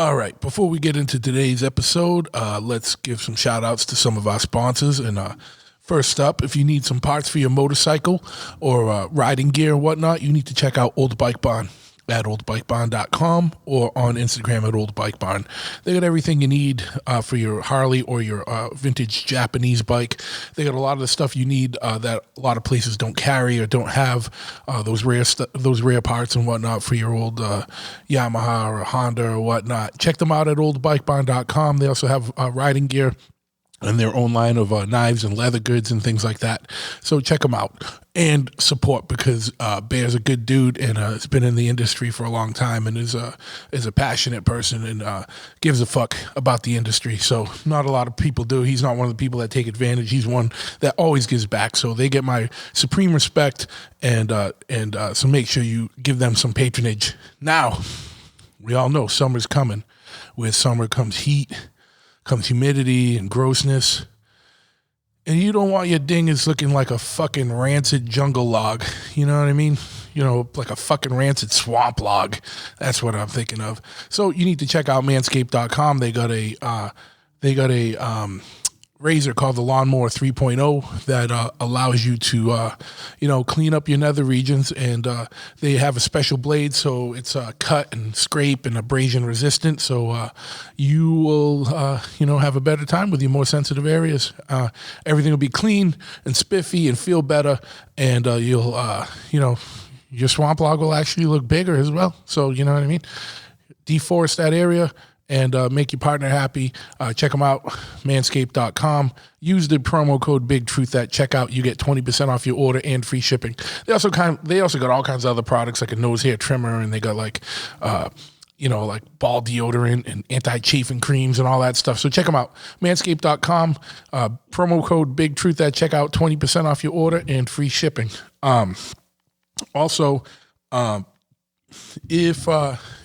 All right, before we get into today's episode, let's give some shout outs to some of our sponsors. And first up, if you need some parts for your motorcycle or riding gear and whatnot, you need to check out Old Bike Barn at oldbikebarn.com or on Instagram at Old Bike Barn. They got everything you need for your Harley or your vintage Japanese bike. They got a lot of the stuff you need that a lot of places don't carry or don't have, those rare parts and whatnot for your old Yamaha or Honda or whatnot. Check them out at oldbikebarn.com. They also have riding gear and their own line of knives and leather goods and things like that. So check them out and support, because Bear's a good dude and has been in the industry for a long time and is a passionate person and gives a fuck about the industry. So not a lot of people do. He's not one of the people that take advantage. He's one that always gives back. So they get my supreme respect, and so make sure you give them some patronage. Now, we all know summer's coming. With summer comes heat, comes humidity and grossness, and you don't want your dingus looking like a fucking rancid jungle log. You know what I mean? You know, like a fucking rancid swamp log. That's what I'm thinking of. So you need to check out manscaped.com. They got a razor called the Lawnmower 3.0 that allows you to, clean up your nether regions, and they have a special blade, so it's cut and scrape and abrasion resistant, so you will, have a better time with your more sensitive areas. Everything will be clean and spiffy and feel better, and you'll, your swamp log will actually look bigger as well. So, you know what I mean? Deforest that area and make your partner happy. Check them out, manscaped.com. Use the promo code BIGTRUTH at checkout. You get 20% off your order and free shipping. They also got all kinds of other products, like a nose hair trimmer, and they got like ball deodorant and anti-chafing creams and all that stuff. So check them out, manscaped.com. Promo code BIGTRUTH at checkout, 20% off your order and free shipping. If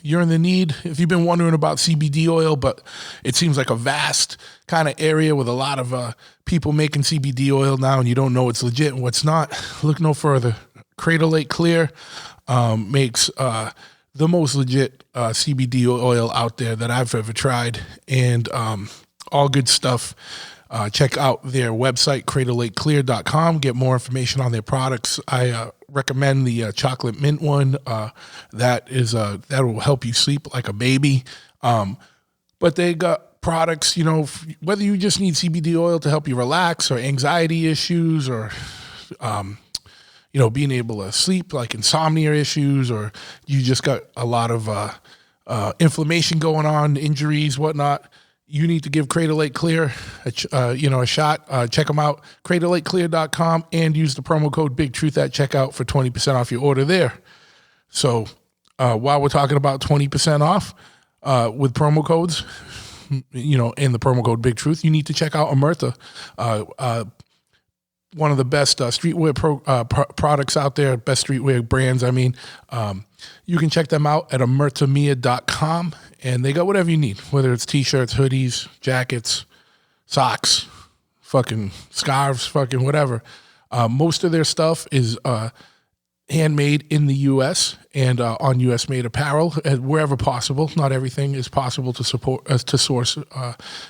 you're in the need, if you've been wondering about CBD oil, but it seems like a vast kind of area with a lot of people making CBD oil now, and you don't know what's legit and what's not, look no further. Cradle Lake Clear makes the most legit CBD oil out there that I've ever tried, and all good stuff. Check out their website, cradlelakeclear.com. Get more information on their products. I recommend the chocolate mint one. That will help you sleep like a baby. But they got products, whether you just need CBD oil to help you relax, or anxiety issues, or being able to sleep, like insomnia issues, or you just got a lot of inflammation going on, injuries, whatnot. You need to give Cradle Lake Clear a shot. Check them out, cradlelakeclear.com, and use the promo code BIGTRUTH at checkout for 20% off your order there. So while we're talking about 20% off with promo codes, and the promo code BIGTRUTH, you need to check out Omerta, one of the best streetwear products out there, best streetwear brands. You can check them out at omertamia.com, and they got whatever you need, whether it's t-shirts, hoodies, jackets, socks, fucking scarves, fucking whatever. Most of their stuff is handmade in the U.S. and on U.S.-made apparel, wherever possible. Not everything is possible to source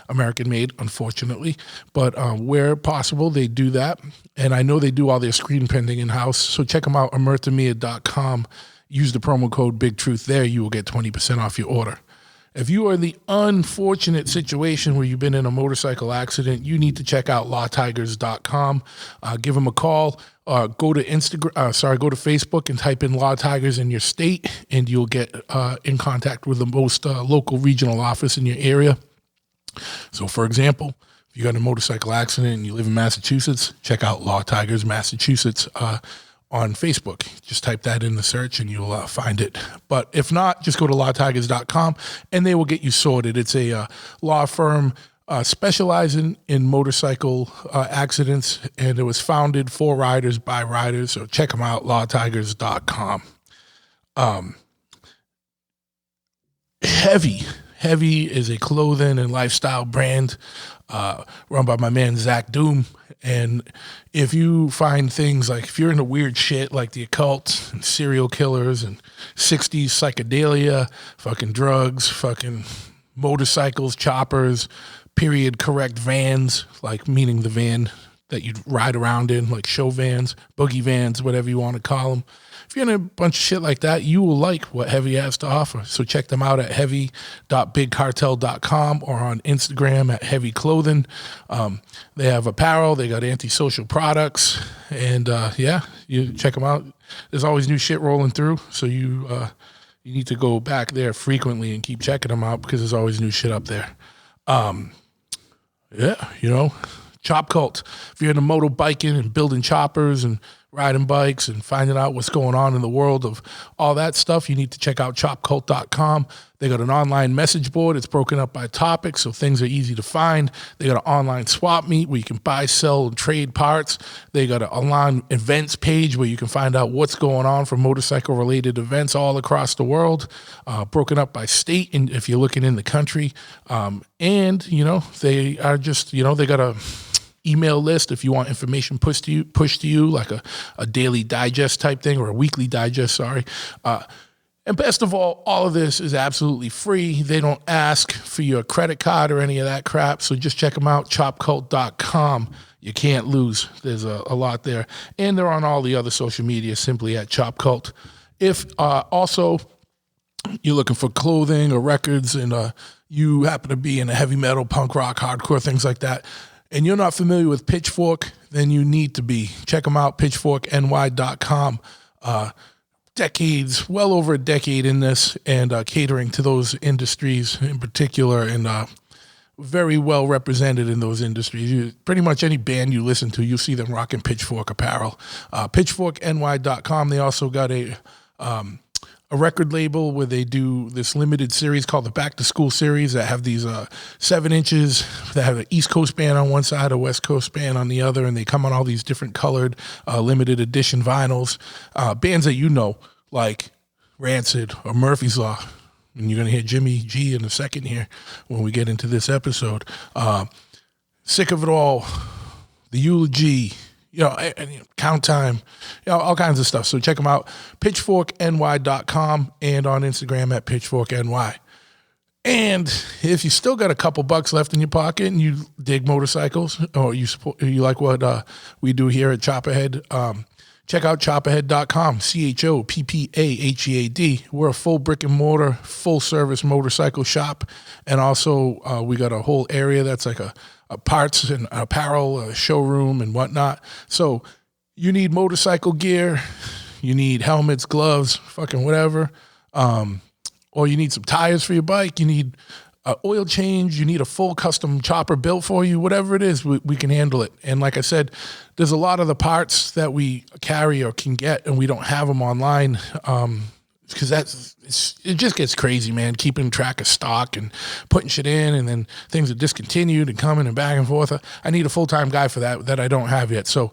American-made, unfortunately, but where possible, they do that. And I know they do all their screen printing in-house, so check them out, omertamia.com. Use the promo code BIGTRUTH there. You will get 20% off your order. If you are in the unfortunate situation where you've been in a motorcycle accident, you need to check out lawtigers.com. Give them a call. Go to Facebook and type in Law Tigers in your state, and you'll get in contact with the most local regional office in your area. So, for example, if you got in a motorcycle accident and you live in Massachusetts, check out Law Tigers Massachusetts on Facebook. Just type that in the search and you'll find it. But if not, just go to lawtigers.com and they will get you sorted. It's a law firm specializing in motorcycle accidents, and it was founded for riders by riders. So check them out, lawtigers.com. Heavy is a clothing and lifestyle brand run by my man Zach Doom. And if you find things like, if you're into weird shit like the occult and serial killers and 60s psychedelia, fucking drugs, fucking motorcycles, choppers, period correct vans, like meaning the van that you ride around in, like show vans, boogie vans, whatever you want to call them. If you're in a bunch of shit like that, you will like what Heavy has to offer. So check them out at heavy.bigcartel.com or on Instagram at Heavy Clothing. They have apparel. They got antisocial products. And, you check them out. There's always new shit rolling through. So you need to go back there frequently and keep checking them out because there's always new shit up there. Chop Cult. If you're into motobiking and building choppers and riding bikes and finding out what's going on in the world of all that stuff, you need to check out chopcult.com. They got an online message board. It's broken up by topics, so things are easy to find. They got an online swap meet where you can buy, sell, and trade parts. They got an online events page where you can find out what's going on for motorcycle-related events all across the world, broken up by state, and if you're looking in the country. They are just, they got a email list if you want information pushed to you like a daily digest type thing or a weekly digest, sorry. And best of all of this is absolutely free. They don't ask for your credit card or any of that crap, so just check them out, chopcult.com. You can't lose. There's a lot there. And they're on all the other social media simply at Chop Cult. If also you're looking for clothing or records and you happen to be in a heavy metal, punk rock, hardcore, things like that, and you're not familiar with Pitchfork, then you need to be. Check them out, pitchforkny.com. Decades, well over a decade in this, and catering to those industries in particular, and very well represented in those industries. Pretty much any band you listen to, you'll see them rocking Pitchfork apparel. Pitchforkny.com. They also got a record label where they do this limited series called the Back to School series that have these 7 inches that have an East Coast band on one side, a West Coast band on the other, and they come on all these different colored limited edition vinyls. Bands that you know, like Rancid or Murphy's Law. And you're going to hear Jimmy G in a second here when we get into this episode. Sick of It All, The Eulogy, Count Time, all kinds of stuff. So check them out, pitchforkny.com, and on Instagram at pitchforkny. And if you still got a couple bucks left in your pocket and you dig motorcycles, or you like what we do here at Chopperhead, check out chopperhead.com, CHOPPAHEAD. We're a full brick and mortar, full service motorcycle shop. And also we got a whole area that's like a parts and apparel, a showroom and whatnot. So you need motorcycle gear, you need helmets, gloves, fucking whatever. Or you need some tires for your bike, you need oil change, you need a full custom chopper built for you, whatever it is, we can handle it. And like I said, there's a lot of the parts that we carry or can get and we don't have them online because it just gets crazy, man, keeping track of stock and putting shit in, and then things are discontinued and coming and back and forth. I need a full-time guy for that I don't have yet. So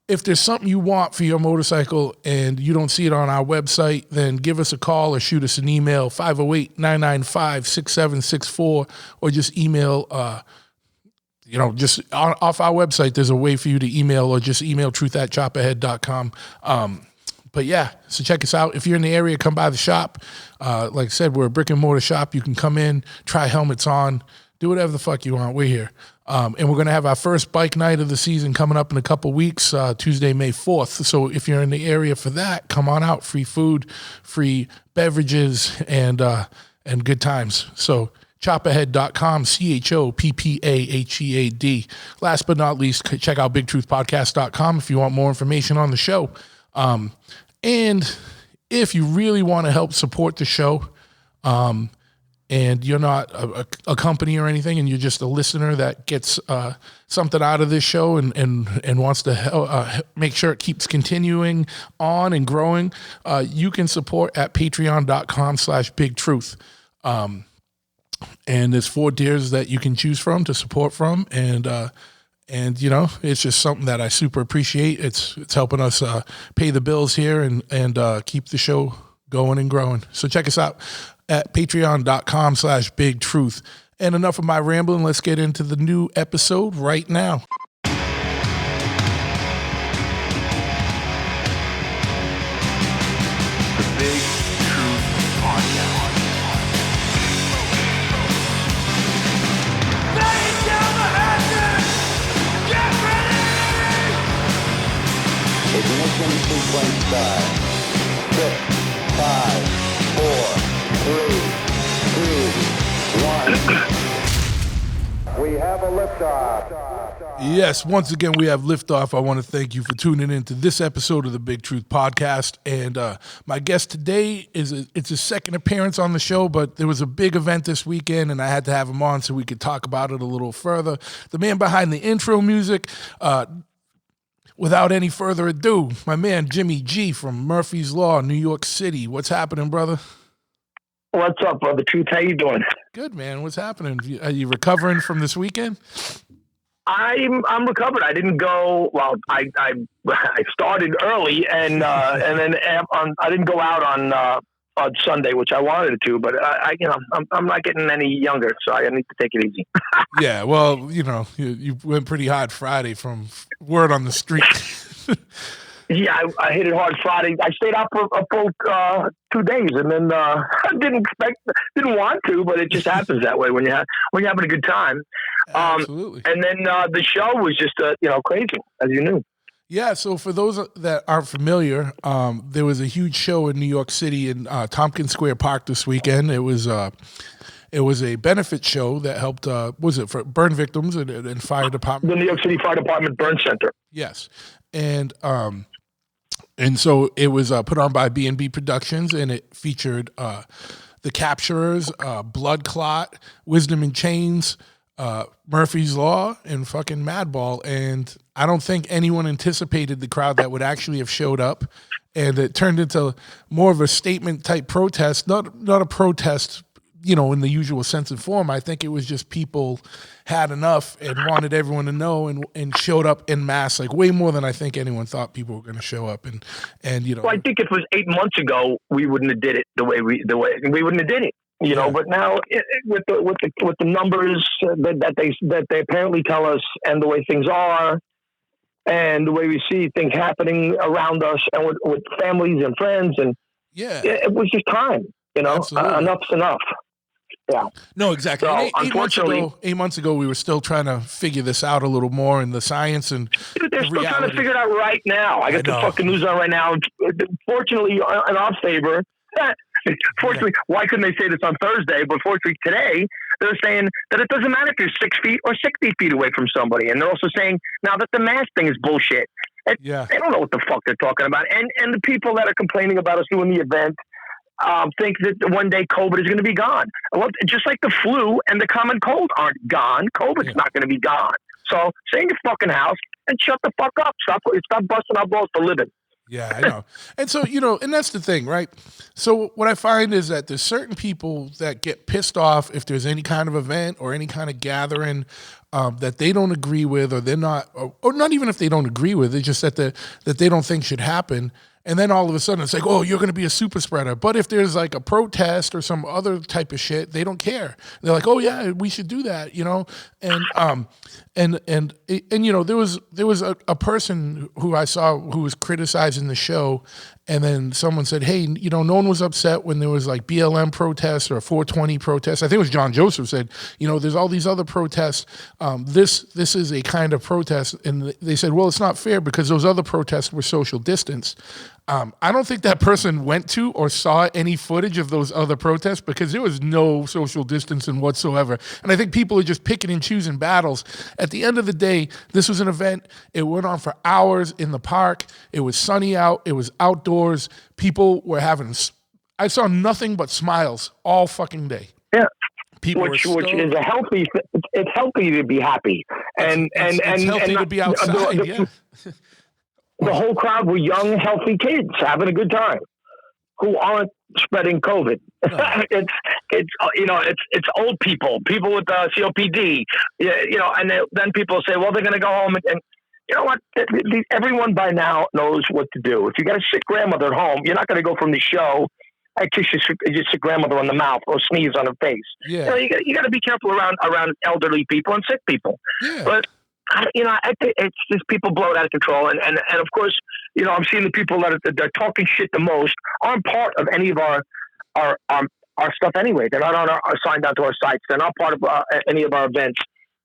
if there's something you want for your motorcycle and you don't see it on our website, then give us a call or shoot us an email, 508-995-6764, or just email, just off our website, there's a way for you to email, or just email truth@chopperhead.com. But yeah, so check us out. If you're in the area, come by the shop. Like I said, we're a brick and mortar shop. You can come in, try helmets on, do whatever the fuck you want. We're here. And we're going to have our first bike night of the season coming up in a couple weeks, Tuesday, May 4th. So if you're in the area for that, come on out. Free food, free beverages, and good times. So chopperhead.com, CHOPPAHEAD. Last but not least, check out bigtruthpodcast.com if you want more information on the show. And if you really want to help support the show, and you're not a company or anything, and you're just a listener that gets something out of this show and wants to make sure it keeps continuing on and growing, you can support at patreon.com/bigtruth. And there's 4 tiers that you can choose from to support from, and it's just something that I super appreciate. It's helping us pay the bills here and keep the show going and growing. So check us out at patreon.com/bigtruth. And enough of my rambling. Let's get into the new episode right now. The Big Truth Podcast. Ignition sequence start. 6, 5, 4, 3, 2, 1. We have a liftoff. Yes, once again, we have liftoff. I want to thank you for tuning in to this episode of the Big Truth Podcast. And my guest today it's his second appearance on the show, but there was a big event this weekend, and I had to have him on so we could talk about it a little further. The man behind the intro music, without any further ado, my man Jimmy G from Murphy's Law, New York City. What's happening, brother? What's up, brother Truth? How you doing? Good, man. What's happening? Are you recovering from this weekend? I'm recovered. I didn't go. Well, I started early, and then I didn't go out on Sunday, which I wanted to. But I'm not getting any younger, so I need to take it easy. Yeah, well, you went pretty hard Friday from word on the street. Yeah, I hit it hard Friday. I stayed out for a full 2 days, and then I didn't want to, but it just happens that way when you're having a good time. Absolutely. And then the show was just crazy, as you knew. Yeah. So for those that aren't familiar, there was a huge show in New York City in Tompkins Square Park this weekend. It was a benefit show that helped. Was it for burn victims and fire department? The New York City Fire Department Burn Center. Yes, and so it was put on by B&B Productions, and it featured The Capturers, Bloodclot, Wisdom in Chains, Murphy's Law, and fucking Madball. And I don't think anyone anticipated the crowd that would actually have showed up, and it turned into more of a statement type protest, not a protest, in the usual sense and form. I think it was just people had enough and wanted everyone to know, and showed up en masse, like way more than I think anyone thought people were going to show up. And Well, I think if it was 8 months ago, we wouldn't have did it the way we wouldn't have did it. But now with the numbers that they apparently tell us, and the way things are, and the way we see things happening around us, and with families and friends, and it was just time. Enough's enough. Yeah. No, exactly. So, 8 months ago, we were still trying to figure this out a little more in the science and they're still trying to figure it out right now. I got the fucking news on right now. Fortunately, in our favor. Fortunately, why couldn't they say this on Thursday? But fortunately, today they're saying that it doesn't matter if you're 6 feet or 60 feet away from somebody, and they're also saying now that the mask thing is bullshit. And they don't know what the fuck they're talking about. And the people that are complaining about us doing the event think that one day COVID is going to be gone. Well, just like the flu and the common cold aren't gone, COVID's not going to be gone. So stay in your fucking house and shut the fuck up. Stop busting our balls for living. Yeah, I know. And so, and that's the thing, right? So what I find is that there's certain people that get pissed off if there's any kind of event or any kind of gathering that they don't agree with, or they're not, or not even if they don't agree with, it's just that they don't think should happen. And then all of a sudden it's like, oh, you're going to be a super spreader. But if there's like a protest or some other type of shit, they don't care. They're like, oh yeah, we should do that, And there was a person who I saw who was criticizing the show, and then someone said, hey, no one was upset when there was like BLM protests or 420 protests. I think it was John Joseph said, there's all these other protests. This is a kind of protest. And they said, well, it's not fair because those other protests were social distance. I don't think that person went to or saw any footage of those other protests because there was no social distancing whatsoever. And I think people are just picking and choosing battles. At the end of the day, this was an event. It went on for hours in the park. It was sunny out. It was outdoors. People were I saw nothing but smiles all fucking day. Yeah. Which is a healthy. It's healthy to be happy, it's healthy to be outside. The whole crowd were young, healthy kids having a good time who aren't spreading COVID. No. It's old people with COPD, and then people say, well, they're going to go home and you know what? Everyone by now knows what to do. If you got a sick grandmother at home, you're not going to go from the show and kiss your sick grandmother on the mouth or sneeze on her face. Yeah. You got to be careful around elderly people and sick people. Yeah. But I think it's just people blow it out of control, and of course, I'm seeing the people that are talking shit the most aren't part of any of our stuff anyway. They're not signed out to our sites. They're not part of any of our events.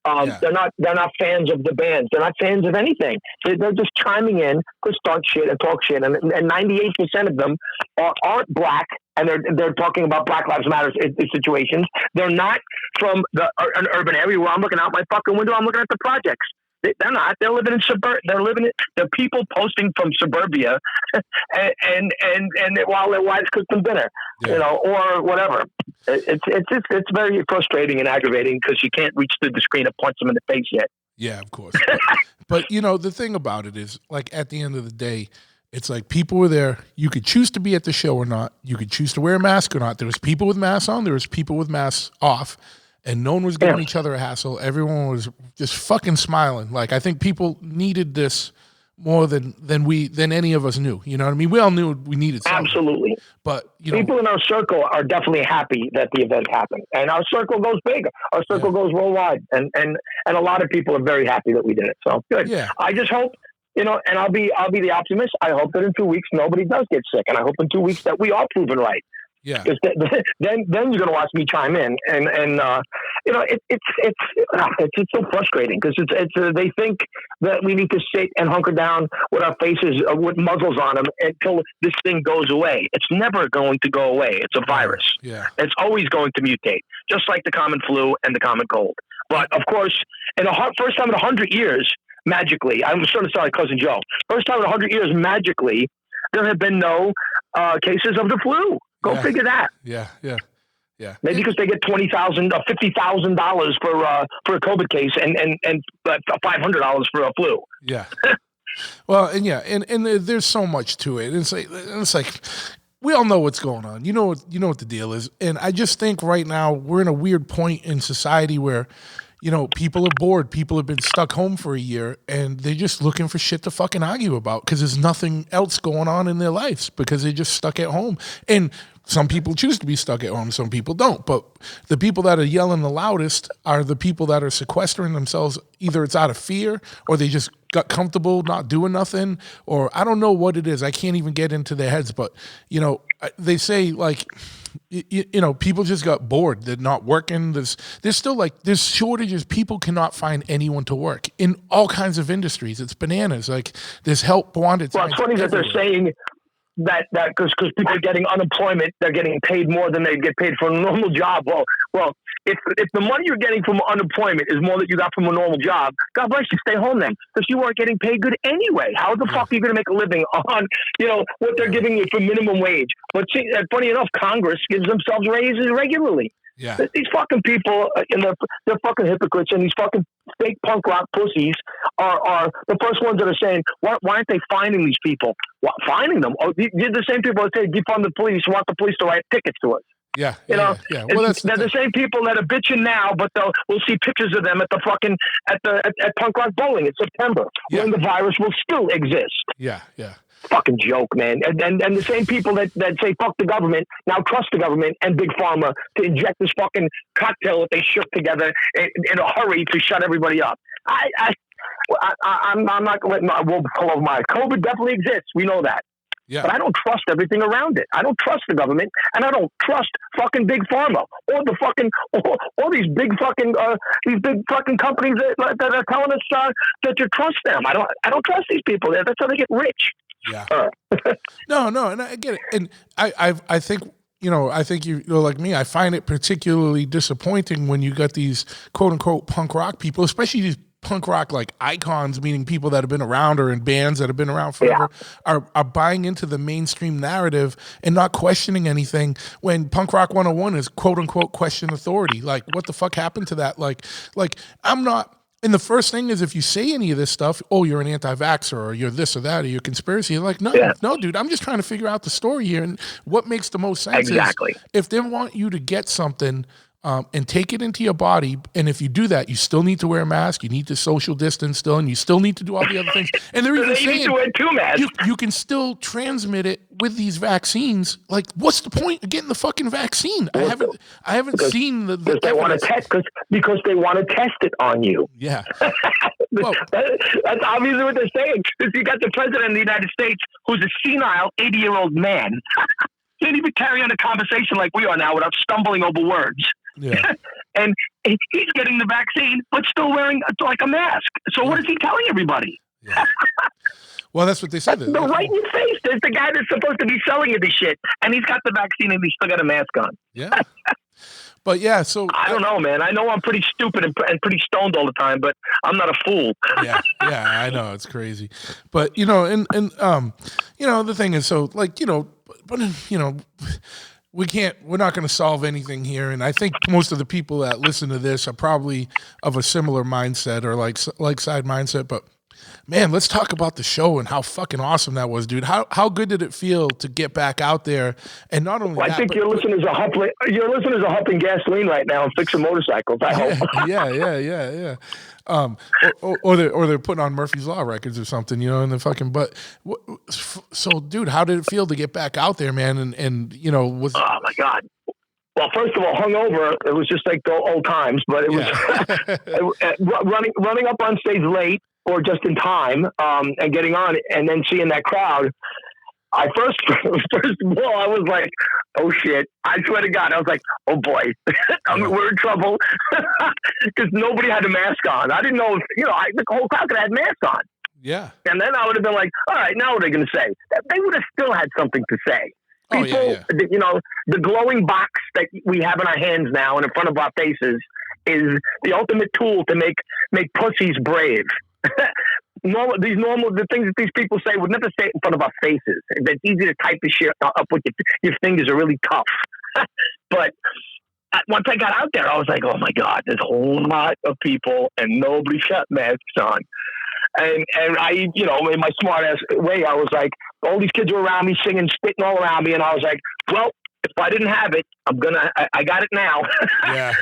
They're not fans of the bands. They're not fans of anything. They're just chiming in to start shit and talk shit. And 98% of them aren't black, and they're talking about Black Lives Matter situations. They're not from an urban area where I'm looking out my fucking window. I'm looking at the projects. They're not. They're living in they're people posting from suburbia, and while their wives cook them dinner, or whatever. It's very frustrating and aggravating because you can't reach through the screen and punch them in the face yet. Yeah, of course. But the thing about it is, like, at the end of the day, it's like people were there. You could choose to be at the show or not. You could choose to wear a mask or not. There was people with masks on. There was people with masks off. And no one was giving each other a hassle. Everyone was just fucking smiling. Like, I think people needed this more than any of us knew. You know what I mean? We all knew we needed something. Absolutely. But people in our circle are definitely happy that the event happened. And our circle goes big. Our circle goes worldwide. And a lot of people are very happy that we did it. So good. Yeah. I just hope, and I'll be the optimist. I hope that in 2 weeks nobody does get sick. And I hope in 2 weeks that we are proven right. Yeah. Because then you're going to watch me chime in, and it's so frustrating because they think that we need to sit and hunker down with our faces with muzzles on them until this thing goes away. It's never going to go away. It's a virus. Yeah. It's always going to mutate, just like the common flu and the common cold. But of course, in the first time in 100 years, magically, I'm starting to sound like Cousin Joe. First time in 100 years, magically, there have been no cases of the flu. Go figure that. Yeah. Maybe because they get $20,000 or $50,000 for a COVID case and $500 for a flu. Yeah. Well, and there's so much to it. It's like we all know what's going on. You know what the deal is. And I just think right now we're in a weird point in society where, people are bored. People have been stuck home for a year, and they're just looking for shit to fucking argue about because there's nothing else going on in their lives because they're just stuck at home. And some people choose to be stuck at home, some people don't. But the people that are yelling the loudest are the people that are sequestering themselves. Either it's out of fear or they just got comfortable not doing nothing, or I don't know what it is. I can't even get into their heads. But, they say, like, people just got bored. They're not working. There's still there's shortages. People cannot find anyone to work in all kinds of industries. It's bananas. Like, there's help wanted. Well, it's funny that they're saying that because people are getting unemployment, they're getting paid more than they get paid for a normal job. Well, if the money you're getting from unemployment is more than you got from a normal job, God bless you, stay home then, because you weren't getting paid good anyway. How the fuck are you going to make a living on what they're giving you for minimum wage? But see, funny enough, Congress gives themselves raises regularly. Yeah. These fucking people, and they're fucking hypocrites, and these fucking fake punk rock pussies are the first ones that are saying, why aren't they finding these people? Finding them? Oh, you're the same people that say defund the police, want the police to write tickets to us. Yeah. Well, they're the same people that are bitching now, but we'll see pictures of them at the fucking at punk rock bowling in September when the virus will still exist. Yeah. Fucking joke, man. And the same people that say fuck the government now trust the government and Big Pharma to inject this fucking cocktail that they shook together in a hurry to shut everybody up. I'm not going to let we'll pull over my COVID definitely exists. We know that. Yeah. But I don't trust everything around it. I don't trust the government, and I don't trust fucking Big Pharma or the fucking or these big fucking companies that are telling us that you trust them. I don't trust these people. That's how they get rich. Yeah. No, and I get it, and I think. I think you're like me. I find it particularly disappointing when you got these quote unquote punk rock people, especially these punk rock like icons, meaning people that have been around or in bands that have been around forever, are buying into the mainstream narrative and not questioning anything when punk rock 101 is quote unquote question authority. Like, what the fuck happened to that? Like I'm not. And the first thing is if you say any of this stuff, oh, you're an anti-vaxxer or you're this or that or you're a conspiracy. You're like, no, dude, I'm just trying to figure out the story here. And what makes the most sense is if they want you to get something and take it into your body, and if you do that, you still need to wear a mask, you need to social distance still, and you still need to do all the other things. And they're even saying you can still transmit it with these vaccines. Like, what's the point of getting the fucking vaccine? I haven't seen the they want to test because they want to test it on you. Yeah. Well, that's obviously what they're saying. Because you got the president of the United States who's a senile 80-year-old man. Can't even carry on a conversation like we are now without stumbling over words. Yeah. And he's getting the vaccine, but still wearing like a mask. So what is he telling everybody? Yeah. Well, that's what they said. They're right in your face. There's the guy that's supposed to be selling you the shit, and he's got the vaccine and he's still got a mask on. Yeah. But yeah, so I don't know, man. I know I'm pretty stupid and pretty stoned all the time, but I'm not a fool. yeah, I know it's crazy, but and the thing is, so like but we're not going to solve anything here, and I think most of the people that listen to this are probably of a similar mindset or like side mindset, but. Man, let's talk about the show and how fucking awesome that was, dude. How good did it feel to get back out there? And not only that, I think your listeners are huffing gasoline right now and fixing motorcycles. I hope. Yeah. Or they're putting on Murphy's Law records or something, in the fucking. But so, dude, how did it feel to get back out there, man? And was oh my god. Well, first of all, hungover, it was just like the old times, but it was running up on stage late or just in time, and getting on it and then seeing that crowd. First of all, I was like, oh shit. I swear to God, I was like, oh boy, we're in trouble because nobody had a mask on. I didn't know if, the whole crowd could have had masks on. Yeah. And then I would have been like, all right, now what are they going to say? They would have still had something to say. People, the glowing box that we have in our hands now and in front of our faces is the ultimate tool to make pussies brave. The things that these people say would never say it in front of our faces. It's easy to type the shit up with your fingers are really tough. But once I got out there, I was like, oh my God, there's a whole lot of people and nobody's got masks on. And I, in my smart ass way, I was like, all these kids were around me singing, spitting all around me. And I was like, well, if I didn't have it, I got it now. Yeah.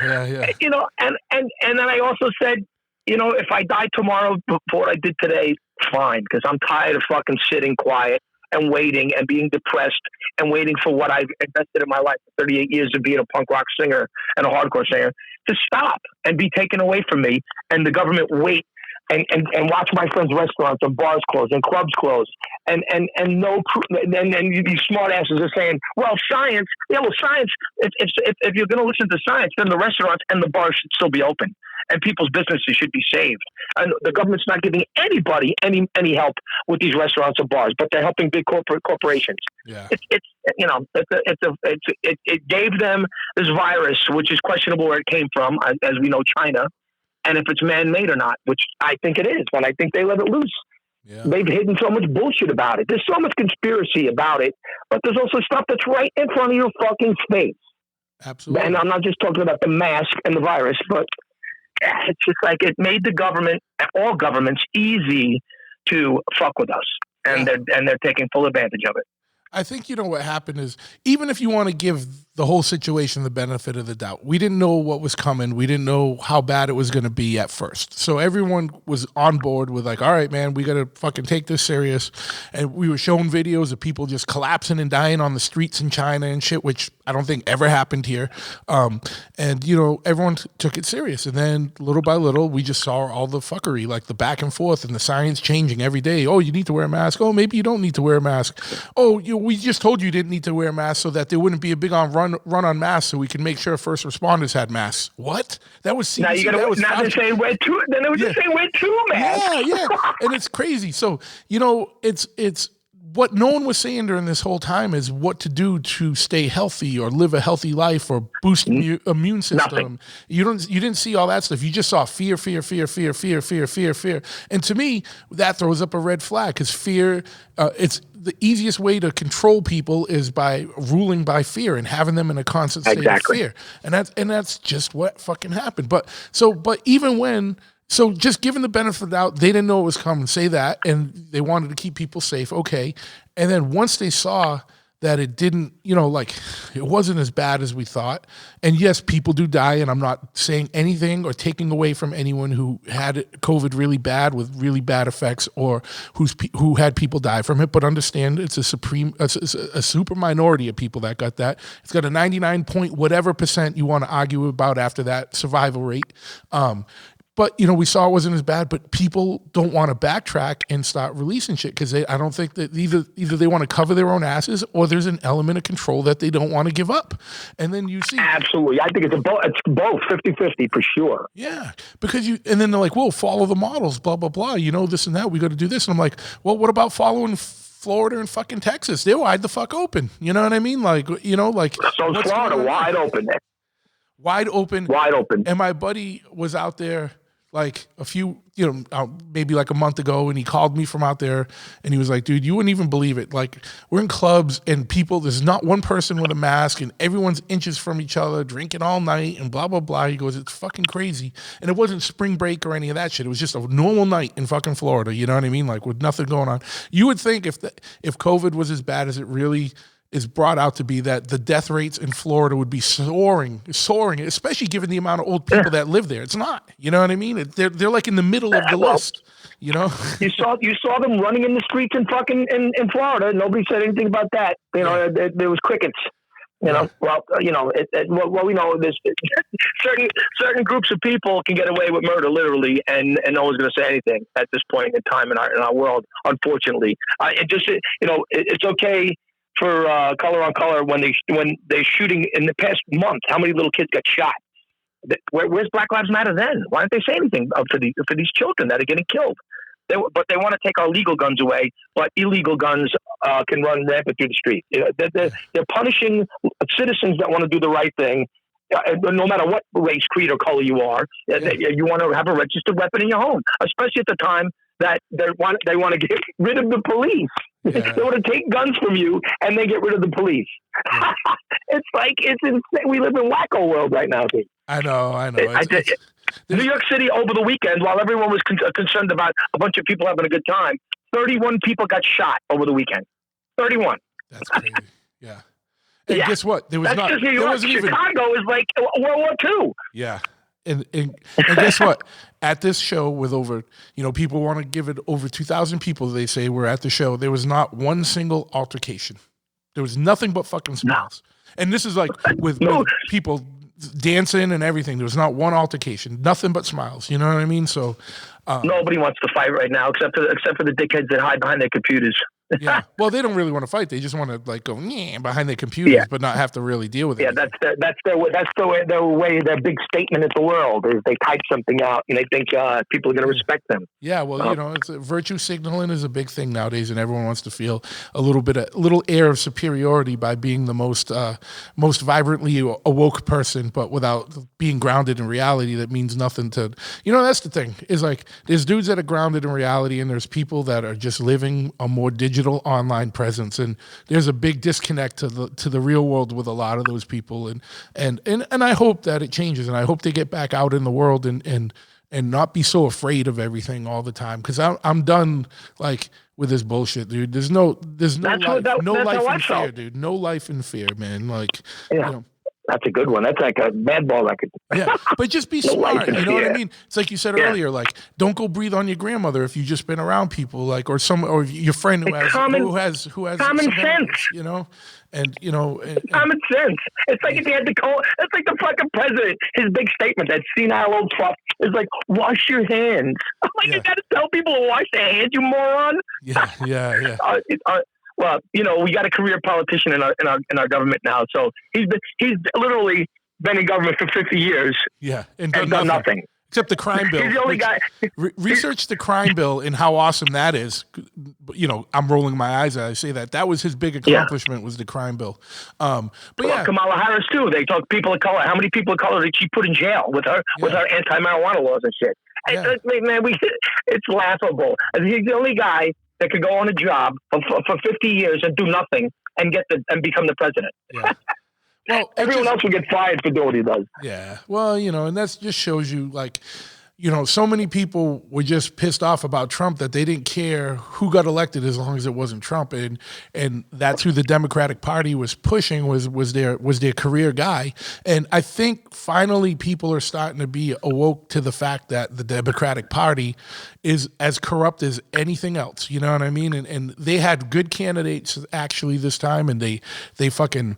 And then I also said, if I die tomorrow before what I did today, fine. Cause I'm tired of fucking sitting quiet and waiting and being depressed and waiting for what I've invested in my life for 38 years of being a punk rock singer and a hardcore singer to stop and be taken away from me and the government wait and watch my friends' restaurants and bars close and clubs close and these smart asses are saying, well, science. If you're going to listen to science, then the restaurants and the bars should still be open and people's businesses should be saved. And the government's not giving anybody any help with these restaurants or bars, but they're helping big corporations. Yeah. It gave them this virus, which is questionable where it came from, as we know, China. And if it's man-made or not, which I think it is, and I think they let it loose. Yeah. They've hidden so much bullshit about it. There's so much conspiracy about it, but there's also stuff that's right in front of your fucking face. Absolutely. And I'm not just talking about the mask and the virus, but it's just like it made the government, all governments, easy to fuck with us, and they're taking full advantage of it. I think what happened is, even if you want to give the whole situation the benefit of the doubt, we didn't know what was coming. We didn't know how bad it was going to be at first. So everyone was on board with like, all right, man, we got to fucking take this serious. And we were showing videos of people just collapsing and dying on the streets in China and shit, which I don't think ever happened here. Everyone took it serious. And then little by little, we just saw all the fuckery, like the back and forth and the science changing every day. Oh, you need to wear a mask. Oh, maybe you don't need to wear a mask. Oh, we just told you didn't need to wear a mask so that there wouldn't be a big run on masks, so we can make sure first responders had masks. What? That was CDC. Now you got to. Now they're saying wear two. Then they were just saying wear two masks. Yeah, and it's crazy. So it's what no one was saying during this whole time is what to do to stay healthy or live a healthy life or boost immune system. Nothing. You didn't see all that stuff. You just saw fear. And to me, that throws up a red flag because fear. It's the easiest way to control people is by ruling by fear and having them in a constant state of fear. And that's just what fucking happened. But even when. So just given the benefit of the doubt, they didn't know it was coming, say that, and they wanted to keep people safe, okay. And then once they saw that it didn't, it wasn't as bad as we thought, and yes, people do die, and I'm not saying anything or taking away from anyone who had COVID really bad with really bad effects or who had people die from it, but understand it's a super minority of people that got that. It's got a 99 point whatever % you want to argue about after that survival rate. But, you know, we saw it wasn't as bad, but people don't want to backtrack and start releasing shit because I don't think that either they want to cover their own asses or there's an element of control that they don't want to give up. And then you see. Absolutely. I think it's both 50-50 for sure. Yeah. Because and then they're like, well, follow the models, blah, blah, blah. You know, this and that. We got to do this. And I'm like, well, what about following Florida and fucking Texas? They're wide the fuck open. You know what I mean? Like, you know, like. So Florida, wide open. Wide open. Wide open. And my buddy was out there like a few, you know, maybe like a month ago, and he called me from out there, and he was like, dude, you wouldn't even believe it. Like, we're in clubs, and people, there's not one person with a mask, and everyone's inches from each other, drinking all night, and blah, blah, blah. He goes, it's fucking crazy. And it wasn't spring break or any of that shit. It was just a normal night in fucking Florida, you know what I mean? Like, with nothing going on. You would think if COVID was as bad as it really is brought out to be, that the death rates in Florida would be soaring, especially given the amount of old people that live there. It's not, you know what I mean? They're like in the middle of the list, you know? You saw them running in the streets in fucking in Florida. Nobody said anything about that. You know, there was crickets. You know, well, you know, we know there's certain groups of people can get away with murder, literally, and no one's going to say anything at this point in time in our world. Unfortunately, it's okay for color on color when they're shooting in the past month. How many little kids got shot? Where's Black Lives Matter then? Why don't they say anything for these children that are getting killed? But they want to take our legal guns away, but illegal guns can run rampant through the street. They're punishing citizens that want to do the right thing, no matter what race, creed, or color you are. You want to have a registered weapon in your home, especially at the time that they want to get rid of the police. Yeah. They want to take guns from you, and they get rid of the police. Yeah. It's insane. We live in wacko world right now, dude. I know. New York City over the weekend, while everyone was concerned about a bunch of people having a good time, 31 people got shot over the weekend. 31. That's crazy. Yeah. And guess what? That's just New York. Chicago is like World War II. Yeah. And guess what? At this show with over, you know, people want to give it over 2,000 people, they say, were at the show. There was not one single altercation. There was nothing but fucking smiles. No. And this is like with people dancing and everything. There was not one altercation. Nothing but smiles. You know what I mean? So nobody wants to fight right now, except for the dickheads that hide behind their computers. Yeah. Well, they don't really want to fight. They just want to like go behind their computers, but not have to really deal with it. Yeah, that's their way. Their big statement at the world is they type something out and they think people are going to respect them. Yeah. Well, you know, it's virtue signaling is a big thing nowadays, and everyone wants to feel a little air of superiority by being the most vibrantly awoke person, but without being grounded in reality. That means nothing to, you know. That's the thing. Is like there's dudes that are grounded in reality, and there's people that are just living a more digital online presence, and there's a big disconnect to the real world with a lot of those people, and I hope that it changes, and I hope they get back out in the world and not be so afraid of everything all the time, because I'm done like with this bullshit, dude. There's no life in fear, dude. No life in fear, man. Like, you know. That's a good one. That's like a Madball record. Yeah, but just be smart. You know what I mean? It's like you said earlier. Like, don't go breathe on your grandmother if you've just been around people, like, or your friend who has common sense. You know, and you know, common sense. It's like if you had to call. It's like the fucking president. His big statement, that senile old fuck, is like, wash your hands. I'm like, you got to tell people to wash their hands, you moron. Yeah. Well, you know, we got a career politician in our government now, so he's literally been in government for 50 years. Yeah, and done nothing. Except the crime bill. He's the only guy. Research the crime bill and how awesome that is. You know, I'm rolling my eyes as I say that. That was his big accomplishment, was the crime bill. But Kamala Harris too. They talk people of color. How many people of color did she put in jail with her anti-marijuana laws and shit? Yeah. Man, it's laughable. He's the only guy that could go on a job for 50 years and do nothing and become the president. Yeah. Well, everyone else would get fired for doing what he does. Yeah. Well, you know, and that just shows you, like, you know, so many people were just pissed off about Trump that they didn't care who got elected as long as it wasn't Trump, and that's who the Democratic Party was pushing was their career guy. And I think finally people are starting to be awoke to the fact that the Democratic Party is as corrupt as anything else. You know what I mean? And they had good candidates actually this time, and they fucking,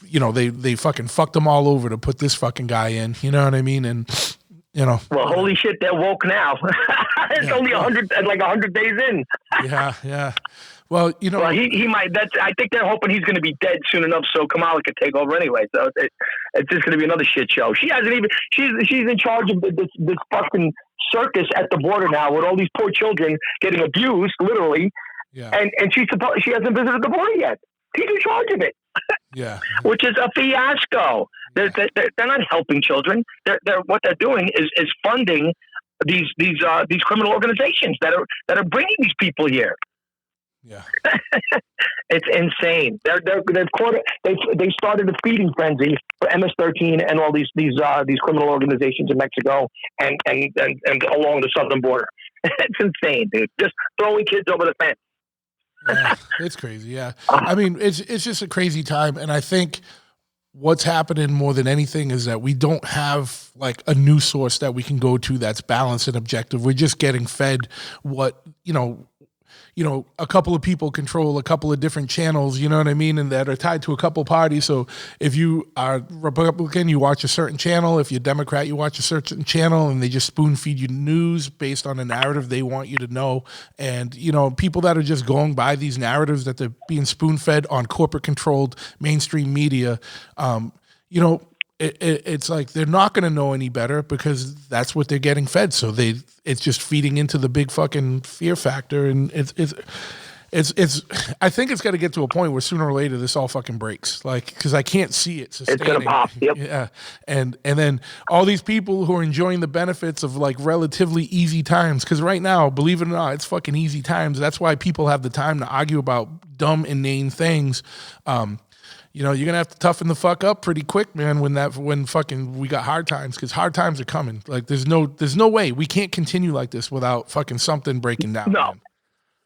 you know, they fucking fucked them all over to put this fucking guy in. You know what I mean? And you know. Well, holy shit, they're woke now. It's only 100 days in. Yeah. Well, you know, well, he might. I think they're hoping he's going to be dead soon enough, so Kamala could take over anyway. So it's just going to be another shit show. She hasn't even. She's in charge of this fucking circus at the border now, with all these poor children getting abused, literally. Yeah. And she hasn't visited the border yet. He's in charge of it. Yeah. Which is a fiasco. They're not helping children. What they're doing is funding these criminal organizations that are bringing these people here. Yeah. It's insane. They started a feeding frenzy for MS-13 and all these criminal organizations in Mexico and along the southern border. It's insane, dude. Just throwing kids over the fence. Yeah, it's crazy. Yeah. I mean, it's just a crazy time. And I think what's happening more than anything is that we don't have like a news source that we can go to that's balanced and objective. We're just getting fed what, a couple of people control a couple of different channels, you know what I mean? And that are tied to a couple parties. So if you are Republican, you watch a certain channel. If you're Democrat, you watch a certain channel, and they just spoon feed you news based on a narrative they want you to know. And, people that are just going by these narratives that they're being spoon fed on corporate controlled mainstream media, it's like they're not going to know any better because that's what they're getting fed. So it's just feeding into the big fucking fear factor, and it's I think it's got to get to a point where sooner or later this all fucking breaks. Like, because I can't see it sustaining. It's gonna pop. Yep. Yeah, and then all these people who are enjoying the benefits of like relatively easy times. Because right now, believe it or not, it's fucking easy times. That's why people have the time to argue about dumb, inane things. You're going to have to toughen the fuck up pretty quick, man, when fucking we got hard times, because hard times are coming. Like, there's no way. We can't continue like this without fucking something breaking down. No. Man.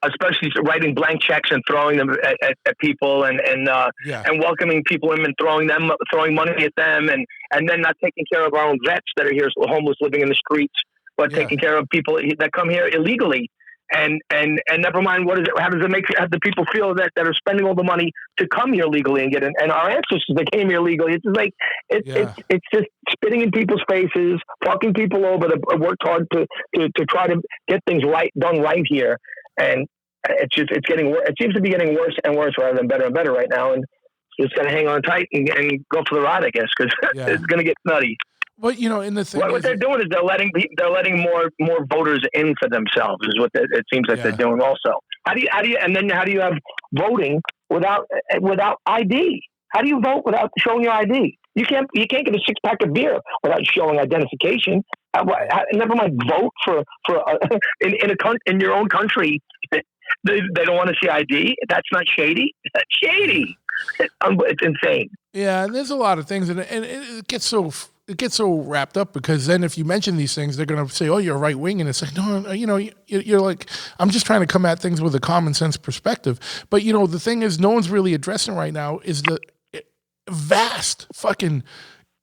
Especially writing blank checks and throwing them at people and welcoming people in and throwing money at them and then not taking care of our own vets that are here, homeless, living in the streets, but taking care of people that come here illegally. And never mind how does it make the people feel that are spending all the money to come here legally and get in? And our ancestors that came here legally, it's just like it's just spitting in people's faces, fucking people over that worked hard to try to get things done right here. And it's getting worse. It seems to be getting worse and worse rather than better and better right now. And just got to hang on tight and go for the ride, I guess, because it's going to get nutty. But in the thing, what they're doing is they're letting more voters in for themselves. Is what it seems like they're doing. Also, how do you have voting without ID? How do you vote without showing your ID? You can't get a 6-pack of beer without showing identification. Never mind vote for in your own country. They don't want to see ID. That's not shady. That's shady. It's insane. Yeah, and there's a lot of things, and it gets so wrapped up because then if you mention these things, they're going to say, "Oh, you're right wing," and it's like, no, you're like, I'm just trying to come at things with a common sense perspective. But the thing is, no one's really addressing right now is the vast fucking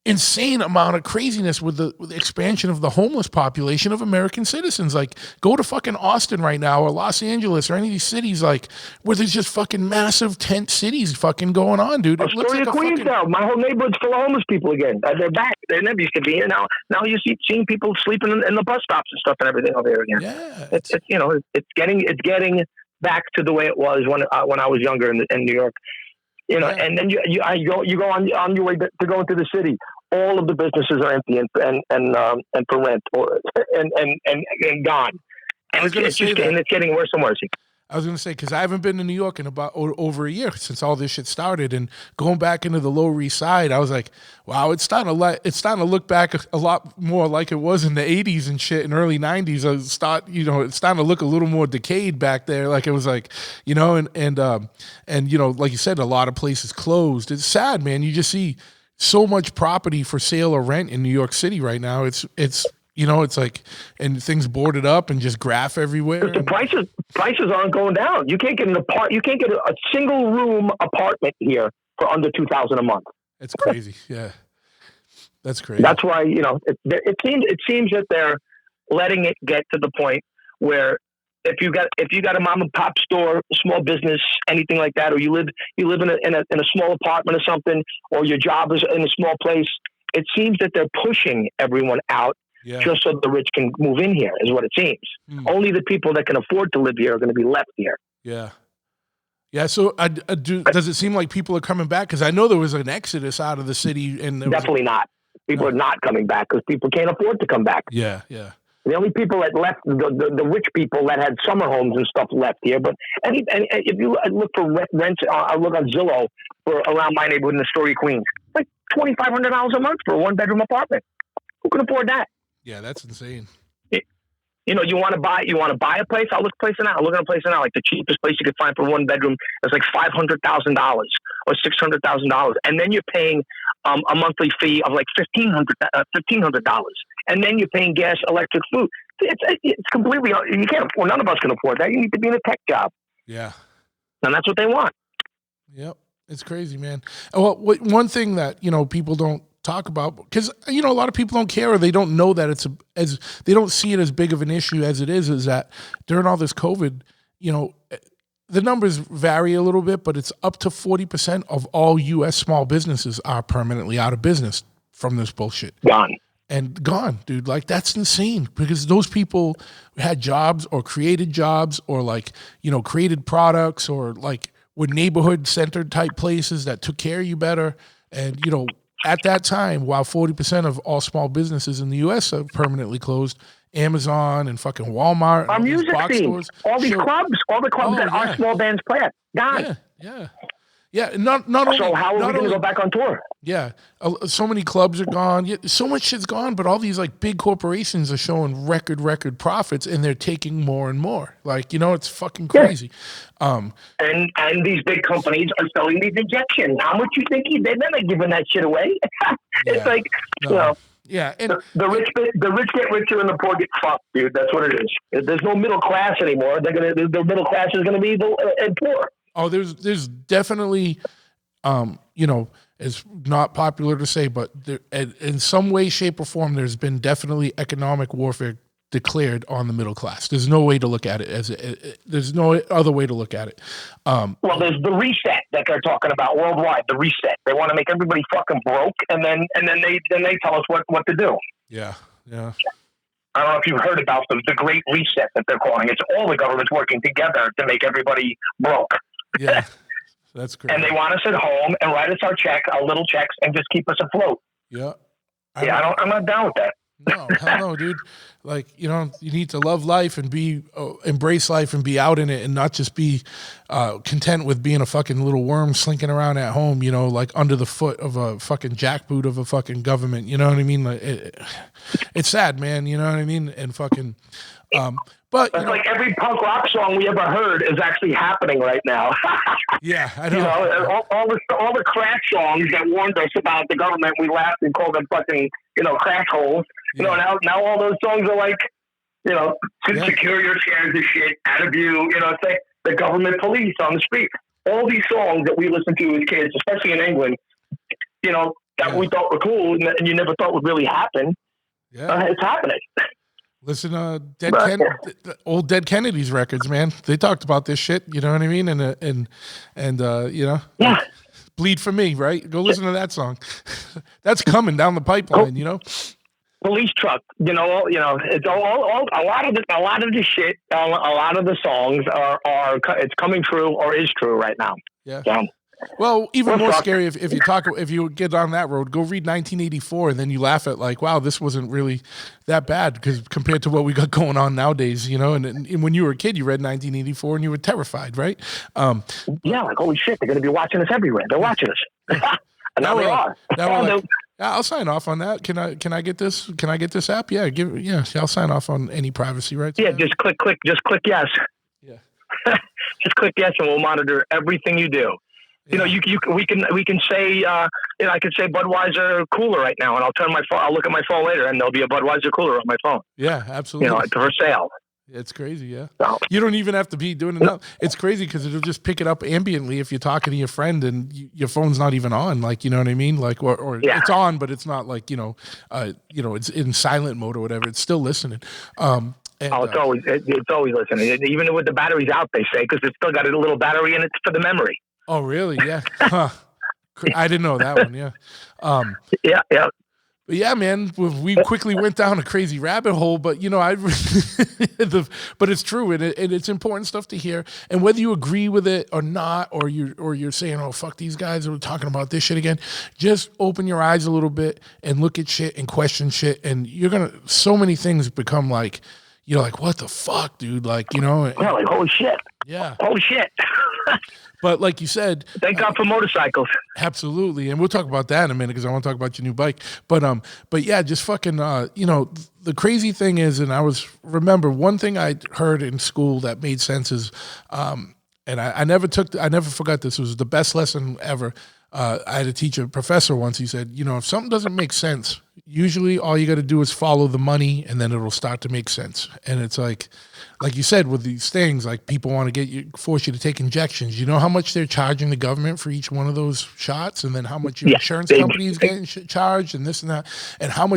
insane amount of craziness with the expansion of the homeless population of American citizens. Like, go to fucking Austin right now or Los Angeles or any of these cities like where there's just fucking massive tent cities fucking going on, dude. It looks like Queens now. My whole neighborhood's full of homeless people again. They're back. They never used to be here. Now you seeing people sleeping in the bus stops and stuff and everything over here again. Yeah, it's getting back to the way it was when I was younger in New York. And then you go on your way to go into the city. All of the businesses are empty and for rent and gone. And it's getting worse and worse. I was going to say, because I haven't been to New York in about over a year since all this shit started, and going back into the Lower East Side, I was like, wow, it's starting to look back a lot more like it was in the 80s and shit, in early 90s. It's starting to look a little more decayed back there. Like, it was like, and like you said, a lot of places closed. It's sad, man. You just see so much property for sale or rent in New York City right now. It's like, and things boarded up and just graph everywhere. The prices aren't going down. You can't get You can't get a single room apartment here for under $2,000 a month. It's crazy. Yeah, that's crazy. That's why it seems that they're letting it get to the point where if you got a mom and pop store, small business, anything like that, or you live in a small apartment or something, or your job is in a small place, it seems that they're pushing everyone out just so the rich can move in here, is what it seems. Only the people that can afford to live here are going to be left here. Yeah. Yeah, so does it seem like people are coming back? Because I know there was an exodus out of the city. And definitely not. People are not coming back because people can't afford to come back. Yeah, yeah. The only people that left, the rich people that had summer homes and stuff left here. But and if you look for rents, I look on Zillow for around my neighborhood in Astoria, Queens, like $2,500 a month for a 1-bedroom apartment. Who can afford that? Yeah, that's insane. You want to buy a place? I'll look at a place now. Like the cheapest place you could find for 1 bedroom is like $500,000 or $600,000, and then you're paying a monthly fee of like $1,500, and then you're paying gas, electric, food. It's completely, you can't afford. None of us can afford that. You need to be in a tech job. Yeah, and that's what they want. Yep, it's crazy, man. Well, one thing that people don't talk about, because a lot of people don't care, or they don't know that they don't see it as big of an issue as it is that during all this COVID, the numbers vary a little bit, but it's up to 40% of all U.S. small businesses are permanently out of business from this bullshit. Gone, dude. Like, that's insane, because those people had jobs or created jobs or created products or were neighborhood centered type places that took care of you better. And, at that time, while 40% of all small businesses in the U.S. are permanently closed, Amazon and fucking Walmart, our music scenes, all the clubs that our small bands play at, gone. Yeah. Not only. So how are we going to go back on tour? Yeah, so many clubs are gone. Yeah, so much shit's gone, but all these big corporations are showing record profits, and they're taking more and more. It's fucking crazy. Yeah. And these big companies are selling these injections. How much you think they're not giving that shit away? It's yeah, and the rich get richer and the poor get fucked, dude. That's what it is. There's no middle class anymore. The middle class is gonna be poor. Oh, there's definitely, it's not popular to say, but in some way, shape, or form, there's been definitely economic warfare declared on the middle class. There's no way to look at it there's no other way to look at it. Well, there's the reset that they're talking about worldwide. The reset. They want to make everybody fucking broke, and then they tell us what to do. Yeah. I don't know if you've heard about the Great Reset that they're calling. It's all the governments working together to make everybody broke. Yeah, that's great. And they want us at home and write us our little checks and just keep us afloat. Yeah. I'm not down with that. No, hell no, dude. You need to love life and embrace life and be out in it, and not just be content with being a fucking little worm slinking around at home, under the foot of a fucking jackboot of a fucking government. You know what I mean? It's sad, man. You know what I mean? And fucking, but it's like every punk rock song we ever heard is actually happening right now. Yeah, I know. All the crack songs that warned us about the government, we laughed and called them fucking, crack holes. Yeah. Now all those songs are like, secure your chairs and shit, out of view. It's like the government police on the street. All these songs that we listened to as kids, especially in England, that we thought were cool and you never thought would really happen. Yeah, it's happening. Listen, old Dead Kennedys records, man. They talked about this shit. You know what I mean? And Bleed for Me, right? Go listen to that song. That's coming down the pipeline, Police Truck, it's all a lot of the shit, a lot of the songs are it's coming true or is true right now. Yeah. Well, even more scary if you get on that road, go read 1984, and then you laugh at wow, this wasn't really that bad because compared to what we got going on nowadays, And when you were a kid, you read 1984 and you were terrified, right? Holy shit, they're going to be watching us everywhere. They're watching us, and now they are. I'll sign off on that. Can I get this? Can I get this app? Yeah, I'll sign off on any privacy rights. Yeah, just click yes. Yeah, just click yes, and we'll monitor everything you do. Yeah. We can say, I could say Budweiser cooler right now, and I'll turn my phone. I'll look at my phone later, and there'll be a Budweiser cooler on my phone. Yeah, absolutely. For sale. It's crazy, yeah. So, you don't even have to be doing it. It's crazy because it'll just pick it up ambiently if you're talking to your friend and your phone's not even on. You know what I mean? Or it's on, but it's not it's in silent mode or whatever. It's still listening. It's always listening. Even with the batteries out, they say, because it's still got a little battery in it for the memory. Oh, really? Yeah. Huh. I didn't know that one. Yeah. Yeah. But yeah, man, we quickly went down a crazy rabbit hole. But but it's true, and it's important stuff to hear. And whether you agree with it or not, or you're saying, "Oh, fuck these guys are talking about this shit again," just open your eyes a little bit and look at shit and question shit, and so many things become like, you're like, "What the fuck, dude?" Like, like, holy shit. Yeah. Holy shit. But like you said, thank God for motorcycles. Absolutely, and we'll talk about that in a minute because I want to talk about your new bike. But yeah, just fucking, the crazy thing is, and remember one thing I heard in school that made sense is, and I never forgot this. It was the best lesson ever. I had a teacher, a professor once. He said, if something doesn't make sense, usually all you got to do is follow the money, and then it'll start to make sense. And it's like you said, with these things, like people want to force you to take injections. You know how much they're charging the government for each one of those shots, and then how much your insurance company is getting charged, and this and that, and how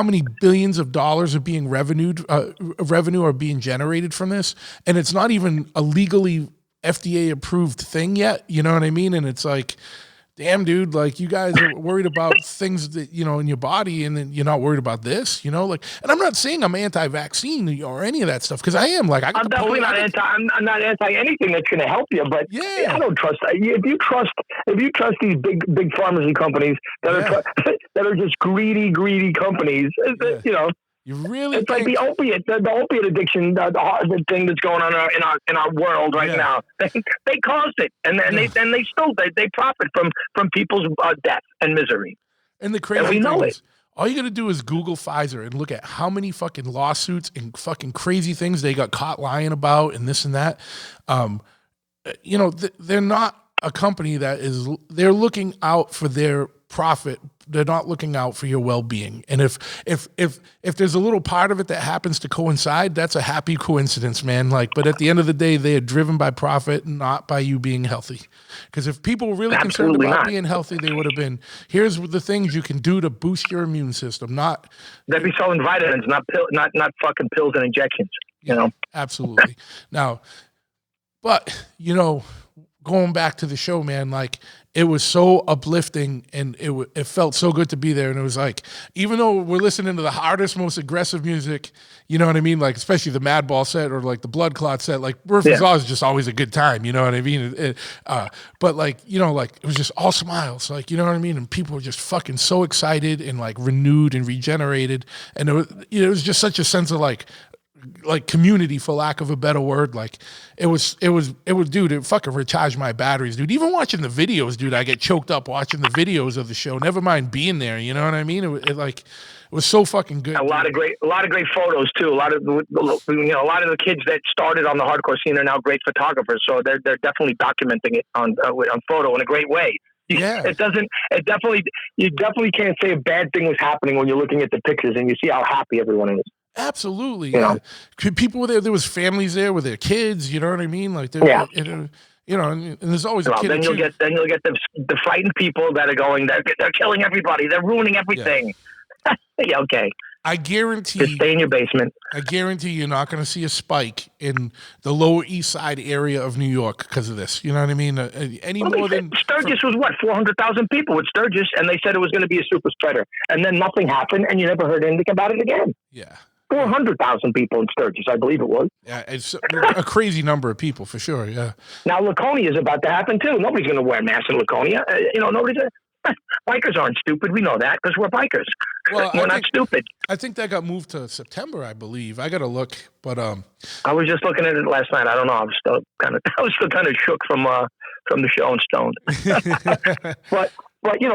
many billions of dollars are being revenue are being generated from this, and it's not even a legally FDA approved thing yet. You know what I mean? And it's like, damn, dude, like you guys are worried about things that, in your body, and then you're not worried about this, and I'm not saying I'm anti-vaccine or any of that stuff, because I am. Like, I'm definitely not anti. I'm not anti anything that's going to help you, but yeah, I don't trust. If you trust these big pharmacy companies that are just greedy companies, you really it's like the opiate addiction, the thing that's going on in our world right now. They caused it, and they profit from people's death and misery. And the crazy thing is, all you got to do is Google Pfizer and look at how many fucking lawsuits and fucking crazy things they got caught lying about and this and that. They're not a company they're looking out for their profit. They're not looking out for your well-being. And if there's a little part of it that happens to coincide, that's a happy coincidence, man. But at the end of the day, they are driven by profit, not by you being healthy. Because if people were really concerned about being healthy, they would have been, here's the things you can do to boost your immune system. They'd be selling vitamins, not fucking pills and injections. Absolutely. Now, but going back to the show, man, it was so uplifting, and it felt so good to be there. And it was like, even though we're listening to the hardest, most aggressive music, you know what I mean? Especially the Madball set or the Bloodclot set, Murphy's Law is just always a good time, you know what I mean? But it was just all smiles, you know what I mean? And people were just fucking so excited and renewed and regenerated. And it was just such a sense of community, for lack of a better word. It was dude, it fucking recharged my batteries, dude. Even watching the videos, dude, I get choked up watching the videos of the show, never mind being there, you know what I mean? It was so fucking good. A lot of great photos too. A lot of the kids that started on the hardcore scene are now great photographers, so they're definitely documenting it on photo in a great way. Yeah. You definitely can't say a bad thing was happening when you're looking at the pictures and you see how happy everyone is. Absolutely. Yeah. People were there. There was families there with their kids. You know what I mean? And there's always a kid. Then you'll get the frightened people that are going, they're killing everybody. They're ruining everything. Yeah, okay. I guarantee. Just stay in your basement. I guarantee you're not going to see a spike in the Lower East Side area of New York because of this. You know what I mean? Sturgis was 400,000 people with Sturgis, and they said it was going to be a super spreader, and then nothing happened, and you never heard anything about it again. Yeah. 400,000 people in Sturgis, I believe it was. Yeah, it's a crazy number of people for sure. Yeah. Now Laconia is about to happen too. Nobody's going to wear masks in Laconia. Bikers aren't stupid. We know that because we're bikers. Well, we're not stupid. I think that got moved to September, I believe. I got to look, but I was just looking at it last night. I don't know. I was still kind of shook from the show and stoned. but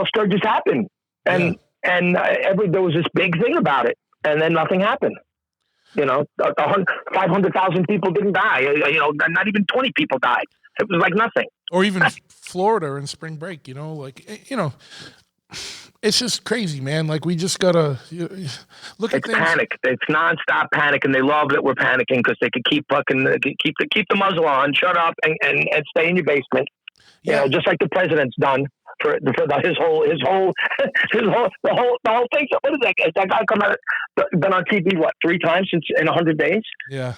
Sturgis happened, and there was this big thing about it. And then nothing happened. 500,000 people didn't die. Not even 20 people died. It was like nothing. Or even Florida in spring break. It's just crazy, man. We just gotta look at things. It's panic. It's nonstop panic, and they love that we're panicking because they can keep keep the muzzle on, shut up, and stay in your basement. Yeah, just like the president's done. For his whole thing. So what is that? Has that guy been on TV 3 times in 100 days? Yeah.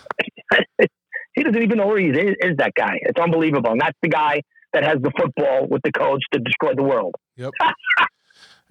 He doesn't even know where he is. That guy. It's unbelievable. And that's the guy that has the football with the codes to destroy the world. Yep.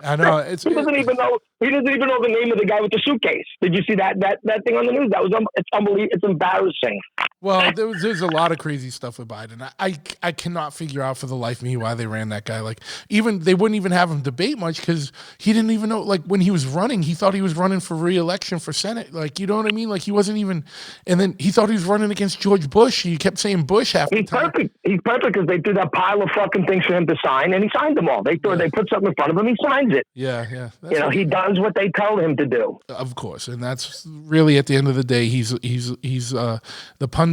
I know He doesn't even know the name of the guy with the suitcase. Did you see that thing on the news? It's unbelievable. It's embarrassing. Well, there's a lot of crazy stuff with Biden. I cannot figure out for the life of me why they ran that guy. Like, even they wouldn't even have him debate much because he didn't even know. Like, when he was running, he thought he was running for re-election for Senate. Like, you know what I mean? Like, he wasn't even. And then he thought he was running against George Bush. He kept saying Bush half the time. Perfect. He's perfect because they threw that pile of fucking things for him to sign, and he signed them all. They put something in front of him, he signs it. Yeah. He does what they tell him to do. Of course, and that's really at the end of the day, he's the pundit.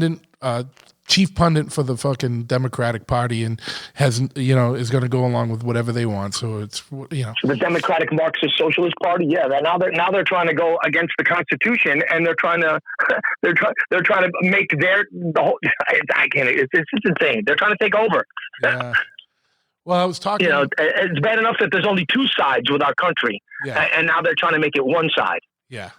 Chief pundit for the fucking Democratic Party, and is going to go along with whatever they want. So it's the Democratic Marxist Socialist Party. Yeah, now they're trying to go against the Constitution, and they're trying to make the whole. I can't. It's insane. They're trying to take over. Yeah. Well, I was talking. It's bad enough that there's only two sides with our country, and now they're trying to make it one side. Yeah.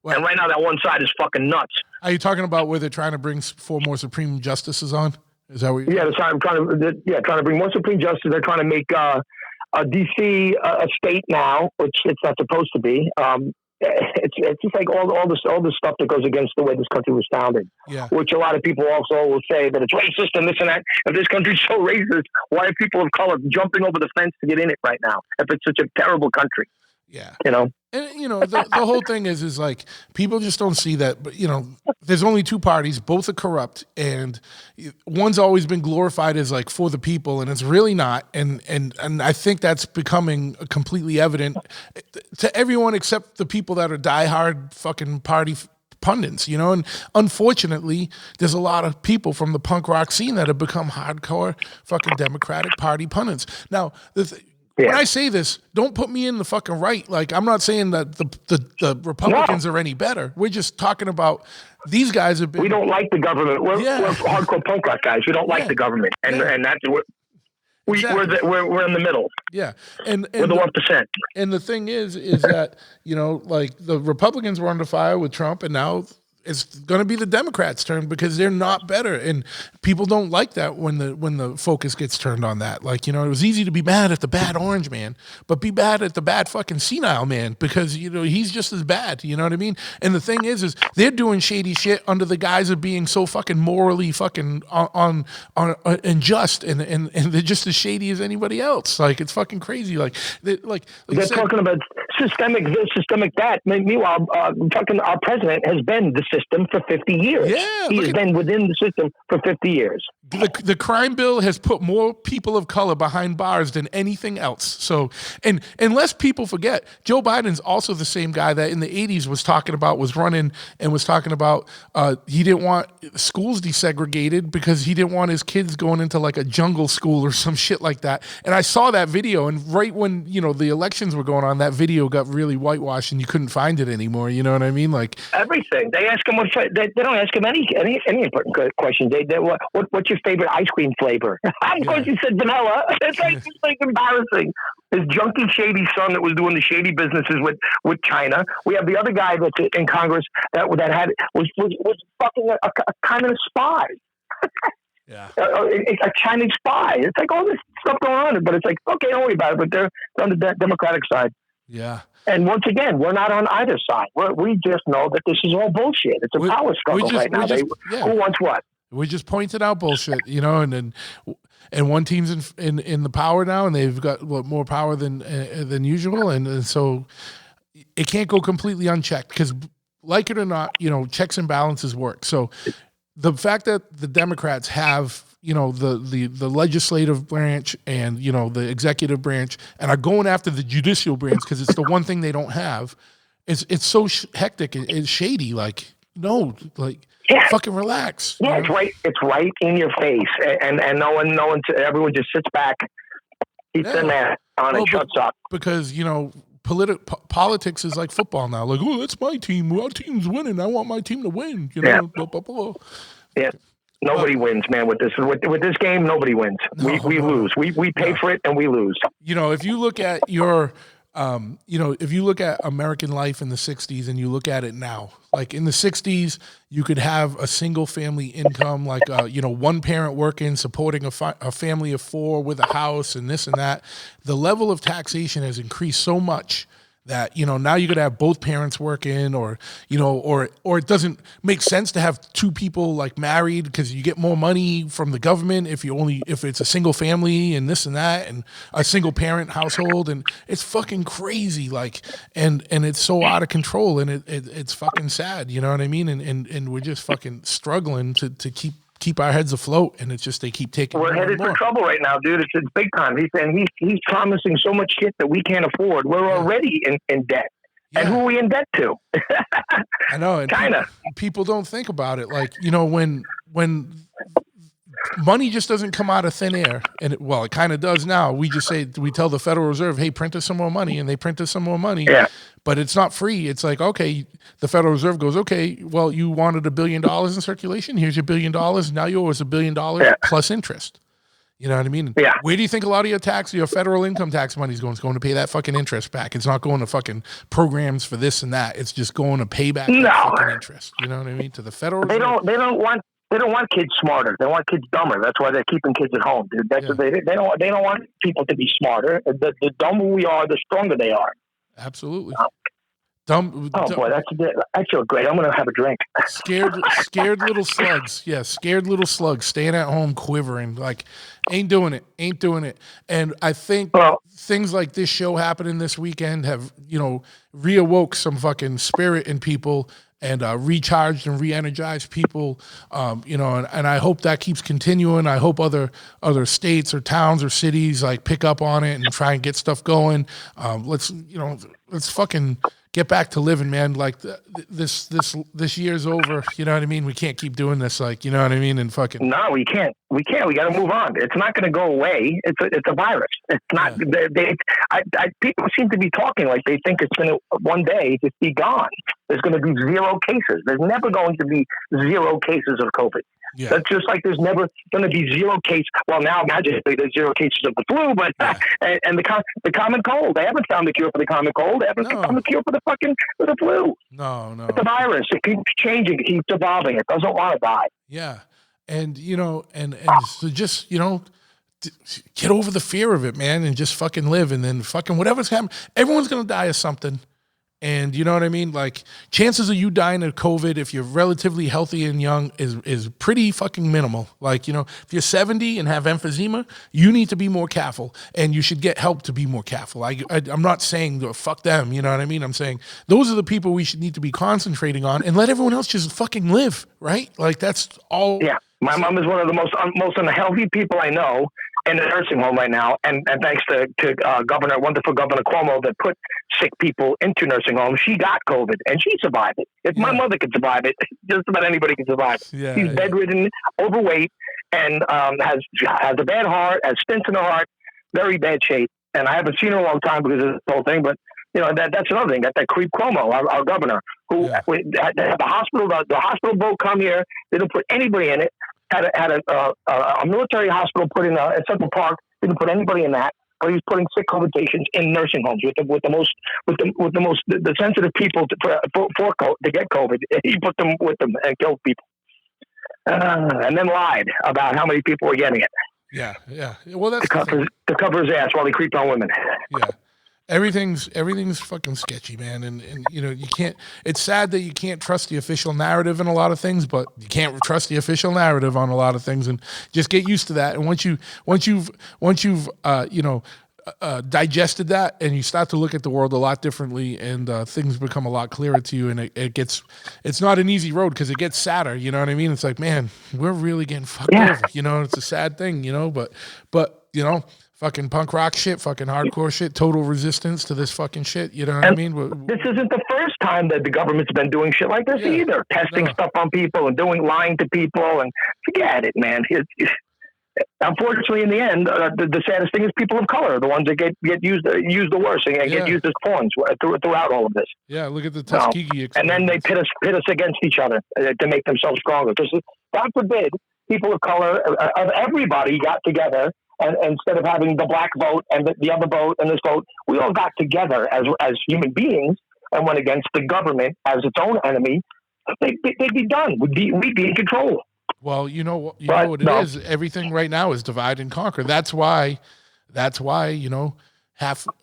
Well, and right now that one side is fucking nuts. Are you talking about where they're trying to bring 4 more Supreme Justices on? Is that what you're trying to bring more Supreme Justices. They're trying to make D.C. a state now, which it's not supposed to be. It's just like all this stuff that goes against the way this country was founded. Yeah. Which a lot of people also will say that it's racist and this and that. If this country's so racist, why are people of color jumping over the fence to get in it right now? If it's such a terrible country. Yeah. And the whole thing is like people just don't see that. But there's only 2 parties, both are corrupt, and one's always been glorified as like for the people, and it's really not. And I think that's becoming completely evident to everyone except the people that are diehard fucking party pundits, and unfortunately there's a lot of people from the punk rock scene that have become hardcore fucking Democratic Party pundits. Now when I say this, don't put me in the fucking right. Like, I'm not saying that the Republicans are any better. We're just talking about these guys have been. We don't like the government. We're hardcore punk rock guys. We don't like the government, and that's we're in the middle. Yeah, and we're the 1%. And the thing is that like the Republicans were under fire with Trump, and now it's going to be the Democrats' turn because they're not better, and people don't like that when the focus gets turned on that. Like, it was easy to be mad at the bad orange man, but be bad at the bad fucking senile man because he's just as bad. You know what I mean? And the thing is they're doing shady shit under the guise of being so fucking morally fucking on and just, and they're just as shady as anybody else. Like, it's fucking crazy. Like they're talking about systemic this, systemic that. Meanwhile, fucking our president has been the system for 50 years. Yeah, he has been within the system for 50 years. The crime bill has put more people of color behind bars than anything else. So, and unless people forget, Joe Biden's also the same guy that in the 80s was running and was talking about he didn't want schools desegregated because he didn't want his kids going into like a jungle school or some shit like that. And I saw that video, and right when the elections were going on, that video got really whitewashed and you couldn't find it anymore. You know what I mean? Like everything. They ask him they don't ask him any important questions. What's your favorite ice cream flavor? Of course you said vanilla. It's like embarrassing. His junky, shady son that was doing the shady businesses with China. We have the other guy that's in Congress that was fucking a communist spy. Yeah, a Chinese spy. It's like all this stuff going on, but it's like, okay, don't worry about it. But they're on the Democratic side. Yeah. And once again, we're not on either side. We just know that this is all bullshit. It's a power struggle right now. Who wants what? We just pointed out bullshit, and one team's in the power now, and they've got more power than usual, and so it can't go completely unchecked because, like it or not, checks and balances work. So the fact that the Democrats have the legislative branch and the executive branch and are going after the judicial branch because it's the one thing they don't have. It's so hectic and shady. Like, no, like. Yeah. Fucking relax. Yeah, it's right in your face, and everyone just sits back, keeps their mask on, and shuts up. Because politics is like football now. Like, oh, that's my team. Our team's winning. I want my team to win. Blah, blah, blah. Yeah. Nobody wins, man. With this game, nobody wins. We lose. We pay for it and we lose. If you look at your if you look at American life in the 60s and you look at it now, like in the 60s, you could have a single family income, like, one parent working, supporting a family of 4 with a house and this and that. The level of taxation has increased so much that, now you could have both parents working, or it doesn't make sense to have 2 people like married because you get more money from the government if it's a single family and this and that, and a single parent household, and it's fucking crazy, like, and it's so out of control, and it's fucking sad, you know what I mean? And we're just fucking struggling to keep our heads afloat, and it's just they keep taking. We're headed for trouble right now, dude. It's big time. He's promising so much shit that we can't afford. We're already in debt, and who are we in debt to? I know, and China. People don't think about it, like when money just doesn't come out of thin air, and it kind of does now. We tell the Federal Reserve, hey, print us some more money, and they print us some more money. Yeah. But it's not free. It's like, okay, the Federal Reserve goes, okay, well, you wanted $1 billion in circulation. Here's your $1 billion. Now you owe us $1 billion plus interest. You know what I mean? Yeah. Where do you think a lot of your federal income tax money is going? It's going to pay that fucking interest back. It's not going to fucking programs for this and that. It's just going to pay back that fucking interest. You know what I mean? To the Federal Reserve. They don't want kids smarter. They want kids dumber. That's why they're keeping kids at home, dude. That's what they don't want people to be smarter. The dumber we are, the stronger they are. Absolutely. Boy, I feel great. I'm gonna have a drink. Scared little slugs. Yeah, scared little slugs staying at home quivering. Like, ain't doing it. And I think things like this show happening this weekend have, reawoke some fucking spirit in people, and recharged and re-energized people, and I hope that keeps continuing. I hope other states or towns or cities like pick up on it and try and get stuff going. Let's fucking get back to living, man. Like this year's over. You know what I mean? We can't keep doing this. Like, you know what I mean? And fucking. No, we can't. We got to move on. It's not going to go away. It's a virus. It's not. People seem to be talking like they think it's going to one day just be gone. There's going to be 0 cases. There's never going to be 0 cases of COVID. Yeah. That's just like there's never going to be 0 cases. Well, now magically there's 0 cases of the flu, but and the common cold. They haven't found the cure for the common cold. They haven't found the cure for the flu. No. It's a virus. It keeps changing. It keeps evolving. It doesn't want to die. Yeah, and so just get over the fear of it, man, and just fucking live, and then fucking whatever's happening. Everyone's gonna die of something. And you know what I mean? Like, chances of you dying of COVID, if you're relatively healthy and young, is pretty fucking minimal. Like, if you're 70 and have emphysema, you need to be more careful, and you should get help to be more careful. I'm not saying fuck them, you know what I mean? I'm saying those are the people we should need to be concentrating on, and let everyone else just fucking live, right? Like, that's all. Yeah. My mom is one of the most unhealthy people I know in a nursing home right now, and thanks to wonderful Governor Cuomo that put sick people into nursing homes, she got COVID and she survived it. If my mother could survive it, just about anybody can survive it. Yeah, she's bedridden, overweight, and has a bad heart, has stents in her heart, very bad shape. And I haven't seen her in a long time because of this whole thing, but that's another thing. Got that creep Cuomo, our governor, who had the hospital boat come here. They didn't put anybody in it. Had a military hospital put in Central Park. Didn't put anybody in that. But he's putting sick COVID patients in nursing homes with the most sensitive people to get COVID. He put them with them and killed people, and then lied about how many people were getting it. Yeah. Well, that's to cover his ass while he creeped on women. Yeah. Everything's fucking sketchy, man, and you can't. It's sad that you can't trust the official narrative in a lot of things, but you can't trust the official narrative on a lot of things, and just get used to that. And once you've digested that, and you start to look at the world a lot differently, and things become a lot clearer to you, and it's not an easy road because it gets sadder. You know what I mean? It's like, man, we're really getting fucked over. It's a sad thing. But fucking punk rock shit, fucking hardcore shit, total resistance to this fucking shit. You know what I mean? This isn't the first time that the government's been doing shit like this either. Testing stuff on people and lying to people, and forget it, man. Unfortunately, in the end, the saddest thing is people of color are the ones that get used the worst and get used as pawns throughout all of this. Yeah, look at the Tuskegee experience. And then they pit us against each other to make themselves stronger. Because God forbid people of color of everybody got together and instead of having the black vote and the other vote and this vote, we all got together as human beings and went against the government as its own enemy, they'd be done. We'd be in control. Well, you know what it is. Everything right now is divide and conquer. That's why, you know,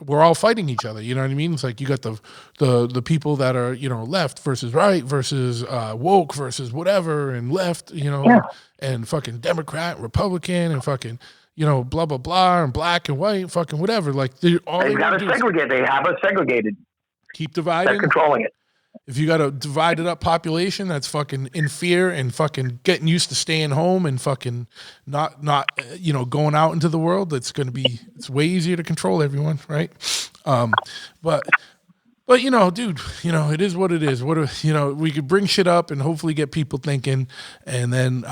we're all fighting each other. You know what I mean? It's like you got the people that are, you know, left versus right versus woke versus whatever, and left, you know, and fucking Democrat, Republican, and fucking, you know, blah blah blah, and black and white, fucking whatever. Like they've got to segregate. They have us segregated. Keep dividing. They're controlling it. If you got a divided up population that's fucking in fear and fucking getting used to staying home and fucking not you know, going out into the world, it's way easier to control everyone, right? But you know, dude, you know, it is what it is. You know, we could bring shit up and hopefully get people thinking, and then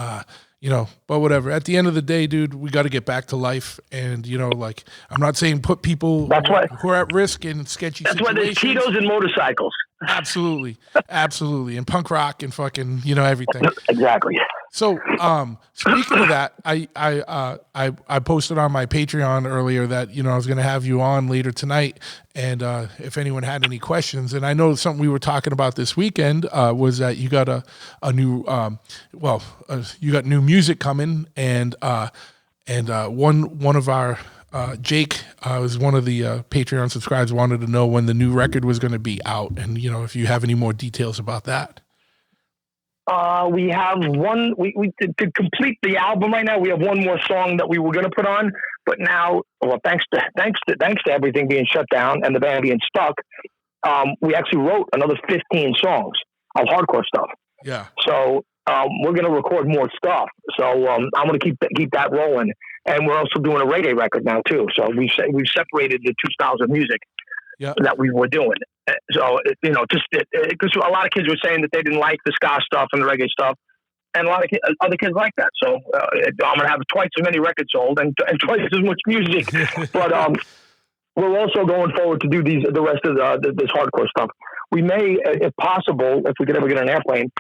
you know, but whatever. At the end of the day, dude, we got to get back to life. And, you know, like, I'm not saying put people who are at risk in sketchy situations. That's why there's Cheetos and motorcycles. Absolutely. Absolutely. And punk rock and fucking, you know, everything. Exactly. So, speaking of that, I posted on my Patreon earlier that, you know, I was going to have you on later tonight. And if anyone had any questions, and I know something we were talking about this weekend was that you got a new, you got new music coming, and one of our Jake was one of the Patreon subscribers, wanted to know when the new record was going to be out, and you know, if you have any more details about that. We have one. We to complete the album right now. We have one more song that we were going to put on, but now, well, thanks to everything being shut down and the band being stuck, we actually wrote another 15 songs of hardcore stuff. Yeah. So we're going to record more stuff. So I'm going to keep that rolling, and we're also doing a reggae record now too. So we've separated the two styles of music that we were doing. So, you know, just because a lot of kids were saying that they didn't like the ska stuff and the reggae stuff, and a lot of other kids like that. So I'm going to have twice as many records sold and twice as much music. But we're also going forward to do the rest of this hardcore stuff. We may, if possible, if we could ever get an airplane,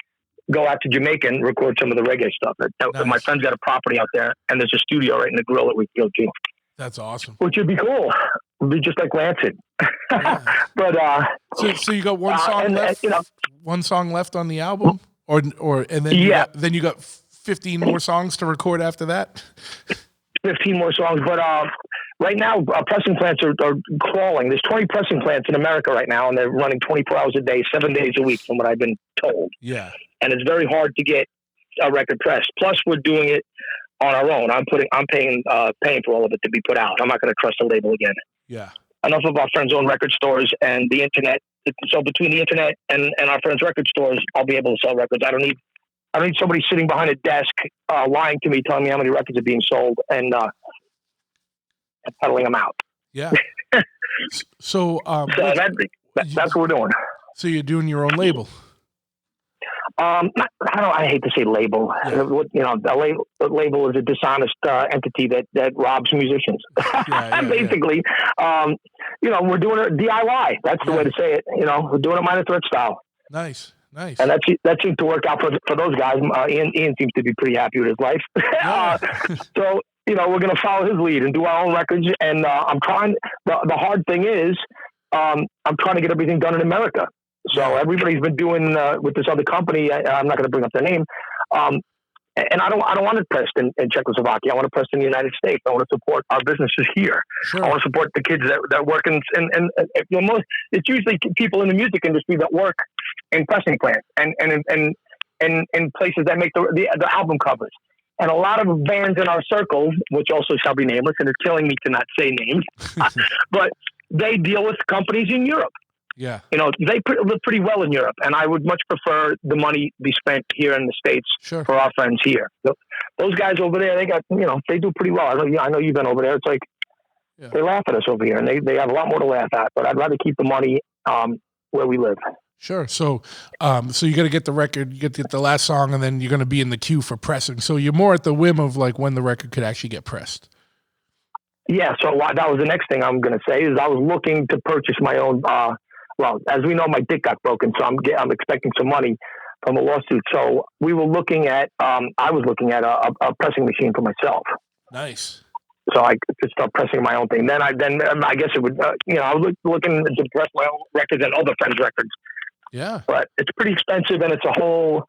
go out to Jamaica and record some of the reggae stuff. Nice. My friend's got a property out there, and there's a studio right in the grill that we can go to. That's awesome. Which would be cool. It would be just like Lansing. Yeah. But so you got one song left. You know, one song left on the album, or and then you got 15 more songs to record after that. 15 more songs, but right now pressing plants are crawling. There's 20 pressing plants in America right now, and they're running 24 hours a day, 7 days a week, from what I've been told. Yeah, and it's very hard to get a record pressed. Plus, we're doing it on our own. I'm paying for all of it to be put out. I'm not going to trust a label again. Yeah. Enough of our friends' own record stores and the internet. So between the internet and our friends' record stores, I'll be able to sell records. I don't need somebody sitting behind a desk lying to me, telling me how many records are being sold and peddling them out. Yeah. So that's what we're doing. So you're doing your own label. I hate to say label. Yeah. You know, a label is a dishonest entity that robs musicians. Basically, you know, we're doing it DIY. That's the way to say it. You know, we're doing it minor threat style. Nice. And that seems to work out for those guys. Ian seems to be pretty happy with his life. Yeah. So, you know, we're going to follow his lead and do our own records. And I'm trying. The hard thing is, I'm trying to get everything done in America. So everybody's been doing with this other company. I'm not going to bring up their name. And I don't want it pressed in Czechoslovakia. I want it pressed in the United States. I want to support our businesses here. Sure. I want to support the kids that work in you know, it's usually people in the music industry that work in pressing plants and in places that make the album covers. And a lot of bands in our circle, which also shall be nameless, and it's killing me to not say names, but they deal with companies in Europe. Yeah. You know, they live pretty well in Europe, and I would much prefer the money be spent here in the States for our friends here. So those guys over there, they do pretty well. I know you've been over there. It's like they laugh at us over here, and they have a lot more to laugh at, but I'd rather keep the money where we live. Sure. So you got to get the record, you get the last song, and then you're going to be in the queue for pressing. So you're more at the whim of like when the record could actually get pressed. Yeah. So that was the next thing I'm going to say is I was looking to purchase my own, well, as we know, my dick got broken, so I'm expecting some money from a lawsuit. So we were looking at, I was looking at a pressing machine for myself. Nice. So I could start pressing my own thing. Then I guess it would, I was looking to press my own records and other friends' records. Yeah. But it's pretty expensive, and it's a whole,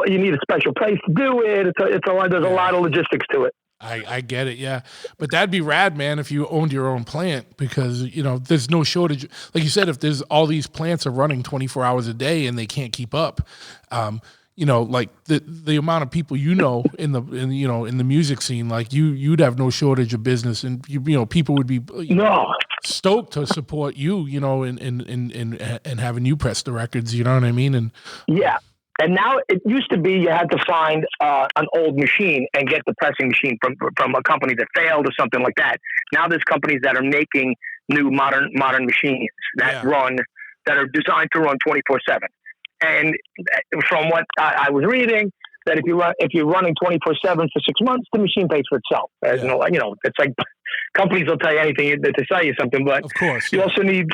you need a special place to do it. There's a lot of logistics to it. I get it, yeah. But that'd be rad, man, if you owned your own plant, because, there's no shortage. Like you said, if there's all these plants are running 24 hours a day and they can't keep up, like the amount of people in the music scene, like you'd have no shortage of business, and people would be stoked to support you, and having you press the records, you know what I mean? And yeah. And now it used to be you had to find an old machine and get the pressing machine from a company that failed or something like that. Now there's companies that are making new modern machines that are designed to run 24/7. And from what I was reading, that if you're running 24/7 for 6 months, the machine pays for itself. It's like companies will tell you anything to sell you something, but of course, you also need.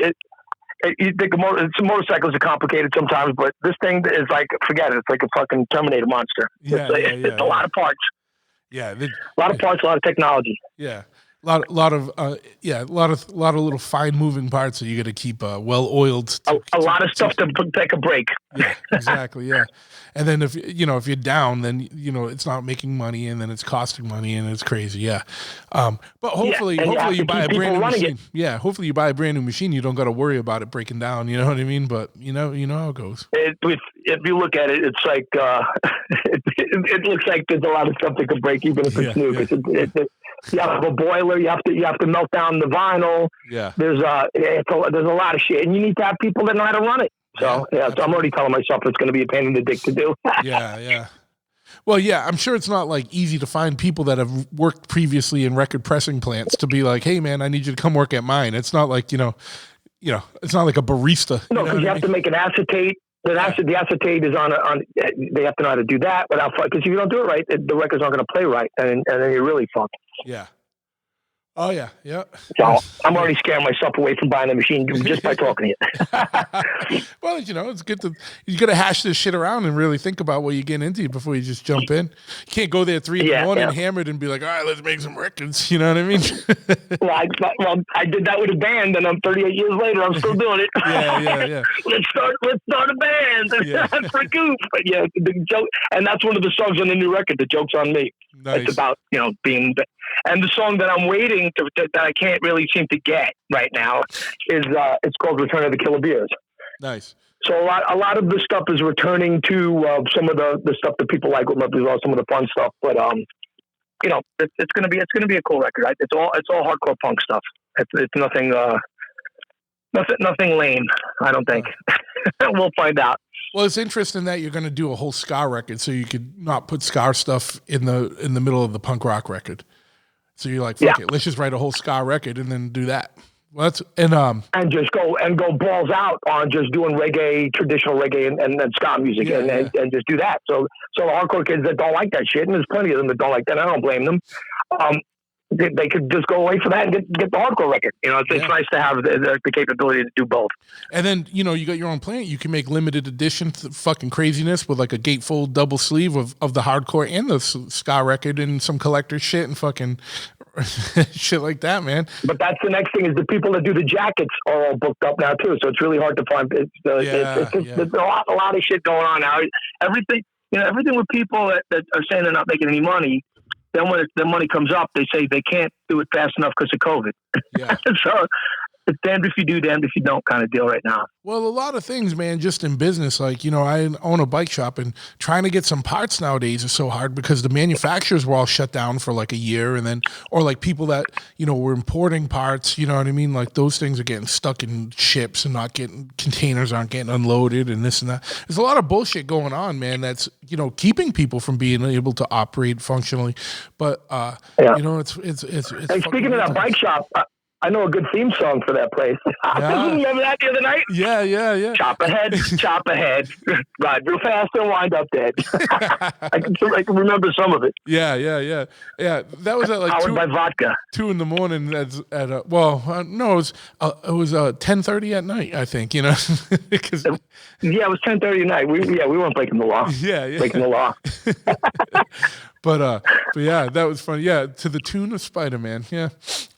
You think motorcycles are complicated sometimes, but this thing is like, forget it. It's like a fucking Terminator monster. It's a lot of parts. Yeah, a lot of parts, a lot of technology. Yeah, a lot of little fine moving parts that you got to keep well oiled. A lot of stuff to take a break. Yeah, exactly. Yeah, and then if you're down, then it's not making money, and then it's costing money, and it's crazy. Yeah, but hopefully you buy a brand new machine. Yeah, hopefully you buy a brand new machine. You don't got to worry about it breaking down. You know what I mean? But you know how it goes. If you look at it, it's like it looks like there's a lot of stuff that could break, even if it's new. Yeah. You have a boiler. You have to melt down the vinyl. Yeah. There's a lot of shit, and you need to have people that know how to run it. So so I'm already telling myself it's going to be a pain in the dick to do. Yeah. Well, yeah, I'm sure it's not like easy to find people that have worked previously in record pressing plants to be like, hey man, I need you to come work at mine. It's not like it's not like a barista. No, because you have to make an acetate. The acetate is on. They have to know how to do that without, because if you don't do it right, the records aren't going to play right, and then you're really fucked. Yeah. Oh yeah. So I'm already scaring myself away from buying a machine just by talking to you. Well, it's good you got to hash this shit around and really think about what you're getting into before you just jump in. You can't go there 3 in the morning hammered and be like, all right, let's make some records. You know what I mean? Well, I did that with a band, and I'm 38 years later, I'm still doing it. Yeah. Let's start a band for goof. But yeah, the joke, and that's one of the songs on the new record. The joke's on me. Nice. It's about being. And the song that I'm waiting that I can't really seem to get right now is it's called "Return of the Killer Bears." Nice. So a lot of the stuff is returning to some of the stuff that people like with Love Is All, some of the fun stuff. But it's gonna be a cool record. Right? It's all hardcore punk stuff. It's nothing lame. I don't think. We'll find out. Well, it's interesting that you're going to do a whole ska record, so you could not put ska stuff in the middle of the punk rock record. So you're like, fuck it, let's just write a whole ska record and then do that. Well, and just go balls out on just doing traditional reggae and ska music, and just do that. So the hardcore kids that don't like that shit, and there's plenty of them that don't like that. I don't blame them. They could just go away for that and get the hardcore record. It's nice to have the capability to do both. And then, you got your own plant. You can make limited edition fucking craziness with like a gatefold double sleeve of the hardcore and the ska record and some collector shit and fucking shit like that, man. But that's the next thing is the people that do the jackets are all booked up now too. So it's really hard to find. There's a lot of shit going on now. Everything with people that are saying they're not making any money. Then when the money comes up, they say they can't do it fast enough because of COVID. Yeah. So it's damned if you do, damned if you don't kind of deal right now. Well, a lot of things, man, just in business. Like, I own a bike shop, and trying to get some parts nowadays is so hard because the manufacturers were all shut down for like a year, and then, or like people that, were importing parts, you know what I mean? Like those things are getting stuck in ships and containers aren't getting unloaded and this and that. There's a lot of bullshit going on, man, that's, keeping people from being able to operate functionally. But, it's Hey, speaking of that bike shop, I know a good theme song for that place. Remember that the other night? Yeah. Chop ahead, ride real fast and wind up dead. I can remember some of it. Yeah. That was at like Powered by vodka. 2 in the morning. That's at no, it was 10:30 at night. I think because it was 10:30 at night. We weren't breaking the law. Yeah. Breaking the law. But yeah, that was funny. Yeah, to the tune of Spider-Man. Yeah.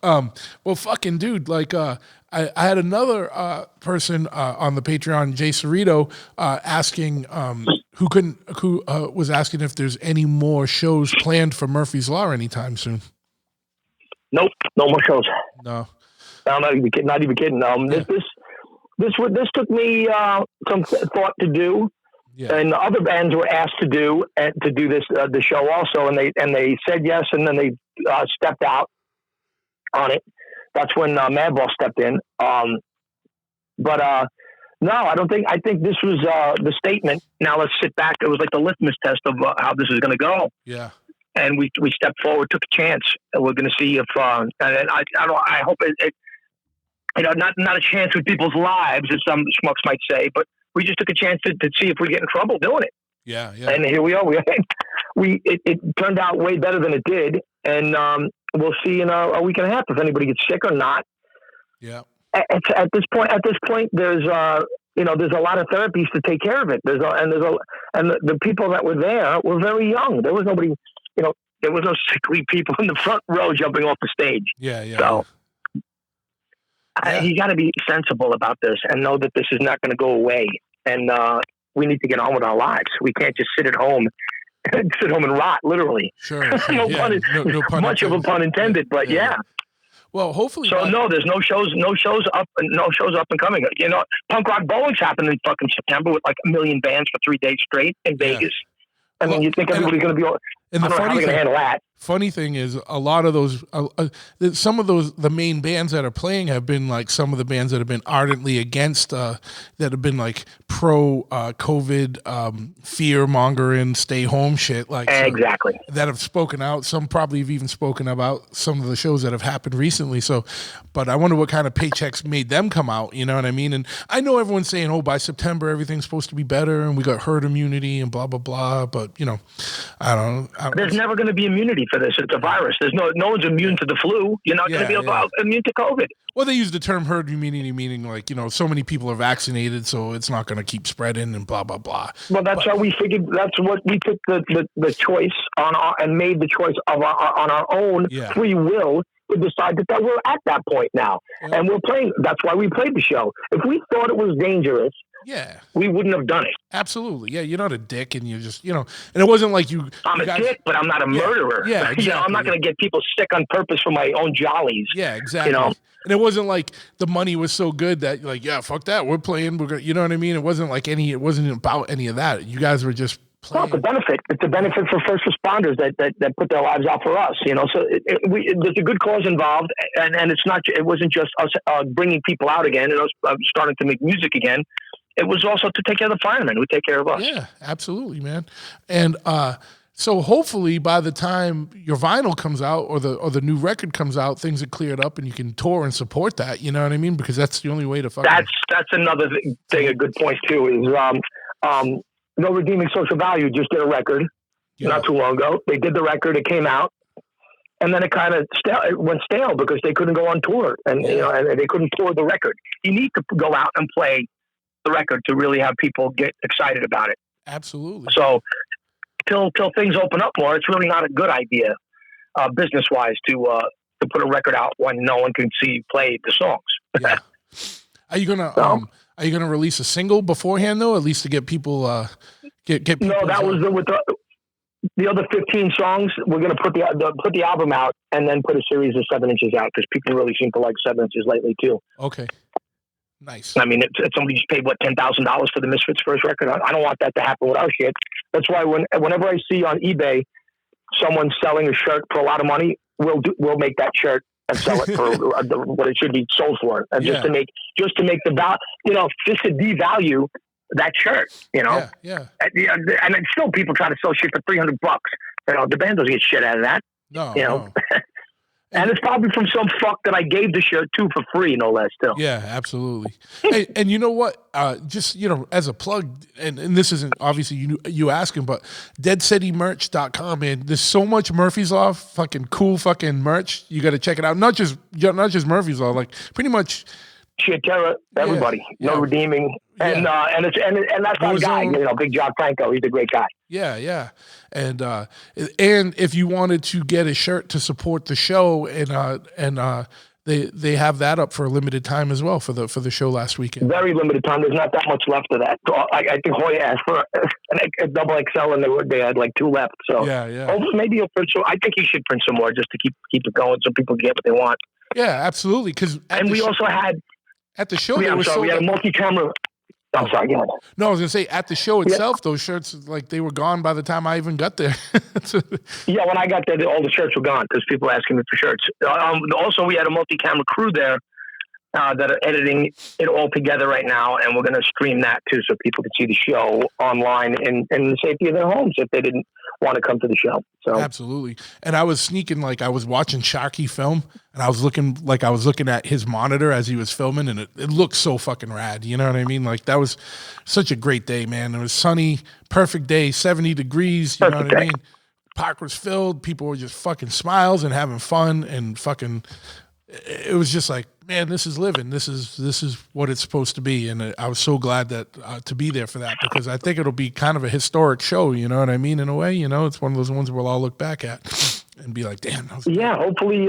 Well, fucking dude, like I had another person on the Patreon, Jay Cerrito, asking who was asking if there's any more shows planned for Murphy's Law anytime soon. Nope, no more shows. No. I'm not even kidding. This took me some thought to do. Yeah. And other bands were asked to do this the show also, and they said yes, and then they stepped out on it. That's when Madball stepped in. But no, I don't think. I think this was the statement. Now let's sit back. It was like the litmus test of how this is going to go. Yeah. And we stepped forward, took a chance, and we're going to see if. And I hope it. Not a chance with people's lives, as some schmucks might say, but we just took a chance to see if we get in trouble doing it. Yeah. And here we are. It turned out way better than it did, and we'll see in a week and a half if anybody gets sick or not. Yeah. At this point, there's a lot of therapies to take care of it. And the people that were there were very young. There was nobody, there was no sickly people in the front row jumping off the stage. Yeah. So. You got to be sensible about this and know that this is not going to go away. And we need to get on with our lives. We can't just sit at home and rot, literally. Sure. No pun much of a pun intended, but yeah. Well, hopefully. So no, there's no shows up and coming. Punk Rock Bowling's happened in fucking September with like 1 million bands for 3 days straight in Vegas. I mean, you think everybody's going to be? I don't know how they're going to handle that. Funny thing is, a lot of those, some of the main bands that are playing have been like some of the bands that have been ardently against, that have been like pro COVID, fear mongering, stay home shit. Like exactly that have spoken out. Some probably have even spoken about some of the shows that have happened recently. So, but I wonder what kind of paychecks made them come out. You know what I mean? And I know everyone's saying, oh, by September everything's supposed to be better, and we got herd immunity and blah blah blah. But I don't know. There's never going to be immunity for this. It's a virus. There's no one's immune to the flu. You're not going to be immune to COVID. Well, they use the term herd immunity, meaning like, so many people are vaccinated, so it's not going to keep spreading and blah, blah, blah. Well, that's how we figured. That's what we took the choice on and made the choice on our own free will to decide that we're at that point now. Yeah. And we're playing. That's why we played the show. If we thought it was dangerous, we wouldn't have done it. Absolutely. Yeah, you're not a dick, and you just, and it wasn't like you. I'm a dick, but I'm not a murderer. Yeah, exactly. I'm not going to get people sick on purpose for my own jollies. Yeah, exactly. And it wasn't like the money was so good that you're like, yeah, fuck that, we're playing. We're gonna, you know what I mean? It wasn't about any of that. You guys were just playing. It's a benefit. It's a benefit for first responders that put their lives out for us. So there's a good cause involved, and it's not. It wasn't just us bringing people out again and us starting to make music again. It was also to take care of the firemen who take care of us. Yeah, absolutely, man. And so hopefully by the time your vinyl comes out or the new record comes out, things are cleared up and you can tour and support that. You know what I mean? Because that's the only way to fucking. That's another thing. A good point too is No Redeeming Social Value just did a record not too long ago. They did the record. It came out. And then it kind of went stale because they couldn't go on tour and and they couldn't tour the record. You need to go out and play the record to really have people get excited about it. Absolutely. So till things open up more, it's really not a good idea, business wise, to put a record out when no one can play the songs. Yeah. Are you gonna release a single beforehand though, at least to get people get people? No, that was with the other 15 songs. We're gonna put the album out and then put a series of 7 inches out because people really seem to like 7 inches lately too. Okay. Nice. I mean, if somebody just paid $10,000 for the Misfits first record, I don't want that to happen with our shit. That's why whenever I see on eBay someone selling a shirt for a lot of money, we'll make that shirt and sell it for what it should be sold for, and just to make the value, just to devalue that shirt, Yeah. And then still people try to sell shit for $300. The band doesn't get shit out of that. No. And it's probably from some fuck that I gave the shirt to for free, no less, still. Yeah, absolutely. Hey, and you know what? Just, as a plug, and this isn't obviously you asking, but deadcitymerch.com, man. There's so much Murphy's Law fucking cool fucking merch. You got to check it out. Not just Murphy's Law, like pretty much Chiatera, everybody, no redeeming, and that's our guy, you know, Big John Franco. He's a great guy. Yeah, and if you wanted to get a shirt to support the show, and they have that up for a limited time as well for the show last weekend. Very limited time. There's not that much left of that. So I think Hoya asked for a double XL, and they had like 2 left. So hopefully maybe he'll print some. I think he should print some more just to keep it going, so people get what they want. Yeah, absolutely. And we also had at the show. We had a multi-camera. I'm sorry. Yeah. No, I was gonna say at the show itself, those shirts they were gone by the time I even got there. Yeah, when I got there, all the shirts were gone because people were asking me for shirts. Also, we had a multi-camera crew there that are editing it all together right now, and we're going to stream that too, so people can see the show online in the safety of their homes if they didn't want to come to the show. So absolutely. And I was sneaking, I was watching Sharky film, and I was looking at his monitor as he was filming, and it looked so fucking rad. You know what I mean? Like, that was such a great day, man. It was sunny, perfect day, 70 degrees. You know what I mean? Park was filled. People were just fucking smiles and having fun, and fucking. It was just like, man, this is living. This is what it's supposed to be, and I was so glad that to be there for that, because I think it'll be kind of a historic show. You know what I mean? In a way, you know, it's one of those ones we'll all look back at and be like, damn. Yeah, hopefully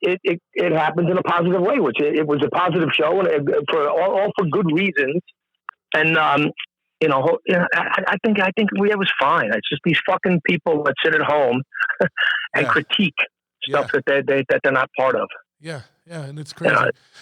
it happens in a positive way, which it was a positive show, and for all for good reasons. And you know, I think it was fine. It's just these fucking people that sit at home and critique stuff that they're not part of. Yeah, and it's crazy.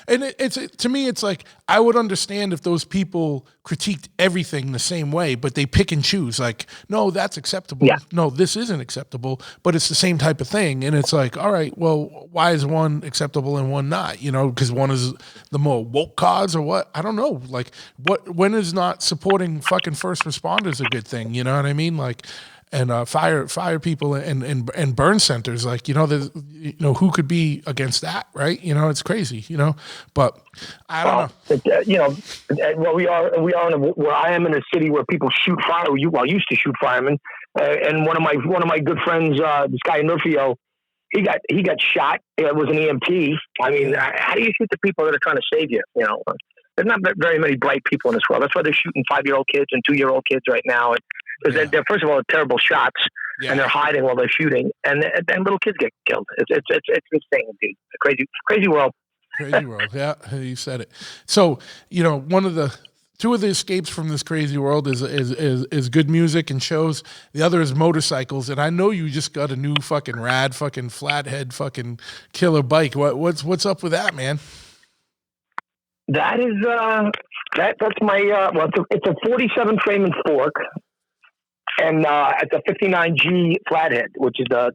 And it's to me, it's like, I would understand if those people critiqued everything the same way, but they pick and choose. Like, no, that's acceptable. Yeah. No, this isn't acceptable, but it's the same type of thing. And it's like, all right, well, why is one acceptable and one not? You know, because one is the more woke cause or what? I don't know. Like, when is not supporting fucking first responders a good thing? You know what I mean? Like, and fire people and burn centers, like, you know, there's, you know, who could be against that, right? You know, it's crazy, you know, but I don't know. You know, well, we are where I am in a city where people shoot fire. Well, used to shoot firemen, and one of my good friends, this guy Nurfio, he got shot. It was an EMT. I mean, how do you shoot the people that are trying to save you? You know, there's not very many bright people in this world. That's why they're shooting 5-year-old kids and 2-year-old kids right now. Because they're first of all terrible shots, and they're hiding while they're shooting, and little kids get killed. It's insane, dude. Crazy world. Crazy world. Yeah, you said it. So, you know, two of the escapes from this crazy world is good music and shows. The other is motorcycles, and I know you just got a new fucking rad fucking flathead fucking killer bike. What's up with that, man? That is that's my it's a 47 frame and fork. And it's a 59G flathead, which is the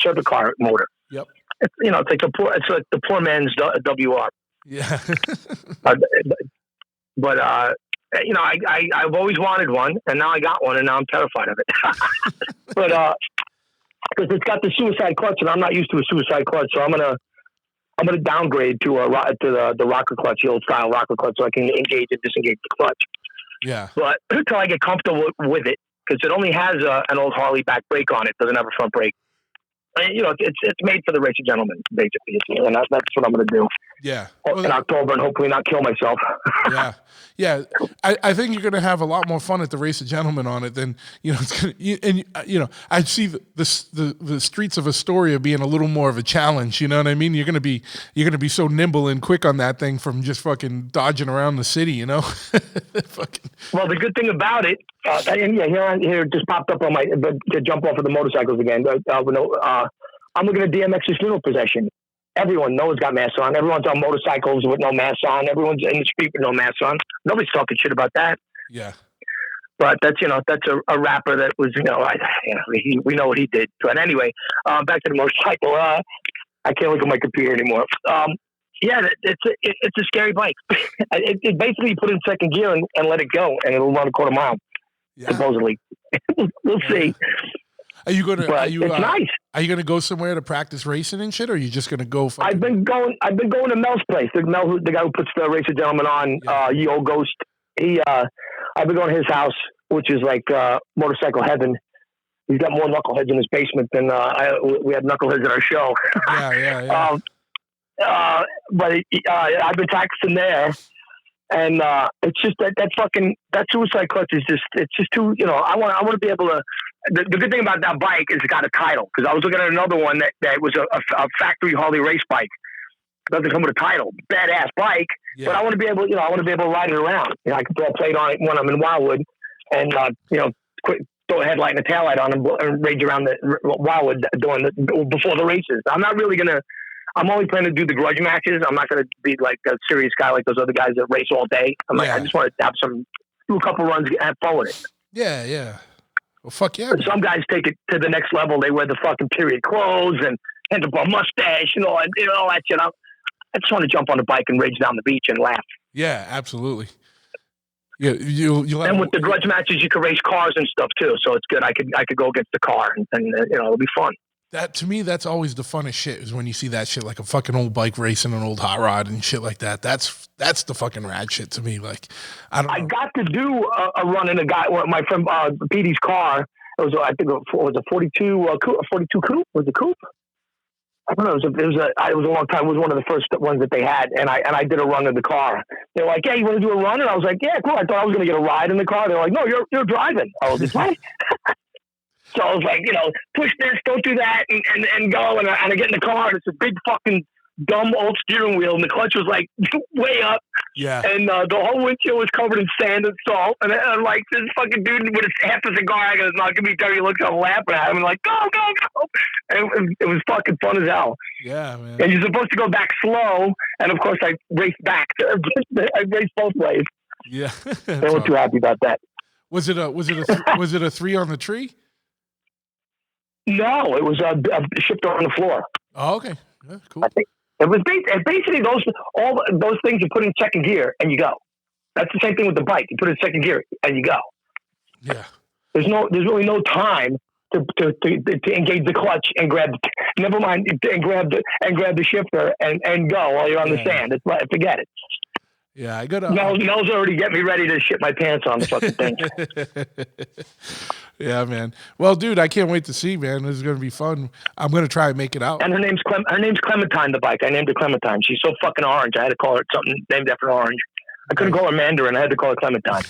circuit car motor. Yep. It's like the poor man's WR. Yeah. But you know, I've always wanted one, and now I got one, and now I'm terrified of it. But because it's got the suicide clutch, and I'm not used to a suicide clutch, so I'm gonna downgrade to the rocker clutch, the old style rocker clutch, so I can engage and disengage the clutch. Yeah. But until I get comfortable with it, because it only has an old Harley back brake on it, doesn't have a front brake. And, you know, it's made for the race of gentlemen, basically, and that's what I'm going to do. Yeah. In October, and hopefully not kill myself. Yeah. I think you're going to have a lot more fun at the race of gentlemen on it than, you know, it's gonna, I see the streets of Astoria being a little more of a challenge. You know what I mean? You're going to be so nimble and quick on that thing from just fucking dodging around the city, you know? Well, the good thing about it, here it just popped up on to jump off of the motorcycles again. I'm looking at DMX's funeral procession. Everyone knows got masks on. Everyone's on motorcycles with no masks on. Everyone's in the street with no masks on. Nobody's talking shit about that. Yeah. But that's a rapper that was, we know what he did. But anyway, back to the motorcycle. I can't look at my computer anymore. It's a scary bike. It basically put in second gear and let it go, and it'll run a quarter mile. Yeah. Supposedly. We'll see. Are you gonna? It's nice. Are you gonna go somewhere to practice racing and shit, or are you just gonna go? I've been going to Mel's place. The guy who puts the Race of Gentlemen on, Yo Ghost. I've been going to his house, which is like motorcycle heaven. He's got more knuckleheads in his basement than we had knuckleheads at our show. Yeah. but I've been practicing there. And it's just that suicide clutch is it's just too, I want to be able to. The good thing about that bike is it got a title, because I was looking at another one that was a factory Harley race bike. It doesn't come with a title, badass bike, but I want to be able, to ride it around. I can throw a plate on it when I'm in Wildwood, and quick throw a headlight and a taillight on and rage around the Wildwood before the races. I'm only planning to do the grudge matches. I'm not going to be like a serious guy like those other guys that race all day. I just want to have do a couple runs, and have fun with it. Yeah, yeah. Well, fuck yeah. Some guys take it to the next level. They wear the fucking period clothes and handlebar mustache and all that shit. I just want to jump on the bike and rage down the beach and laugh. Yeah, absolutely. Yeah, and with the grudge matches, you can race cars and stuff too. So it's good. I could go against the car, and it'll be fun. That, to me, that's always the funnest shit, is when you see that shit, like a fucking old bike racing an old hot rod and shit like that. That's the fucking rad shit to me. Like, I got to do a run in my friend Petey's car. It was, I think it was a 42 coupe. Was it coupe? I don't know. It was a long time. It was one of the first ones that they had, and I did a run in the car. They were like, "Yeah, you want to do a run?" And I was like, "Yeah, cool." I thought I was going to get a ride in the car. They were like, "No, you're driving." I was like, "What?" So I was like, push this, don't do that, and go. And I get in the car, and it's a big fucking dumb old steering wheel, and the clutch was like way up. Yeah. And the whole windshield was covered in sand and salt. And I'm like, this fucking dude with half a cigar, I goes, "No, give me 30 looks." I'm laughing at him and like, go. And it was fucking fun as hell. Yeah, man. And you're supposed to go back slow. And of course, I raced back. I raced both ways. Yeah. I wasn't too happy about that. Was it a 3 on the tree? No, it was a shifter on the floor. Oh, okay. Yeah, cool. I think it was basically all those things you put in second gear and you go. That's the same thing with the bike. You put it in second gear and you go. Yeah. There's really no time to engage the clutch and grab. Never mind, and grab the shifter and go while you're on the sand. It's like, forget it. Yeah, I gotta. Mel's already get me ready to shit my pants on the fucking thing. Yeah, man. Well, dude, I can't wait to see, man. This is gonna be fun. I'm gonna try and make it out. And her name's Clementine. The bike, I named her Clementine. She's so fucking orange. I had to call her something named after orange. I couldn't call her Mandarin. I had to call her Clementine.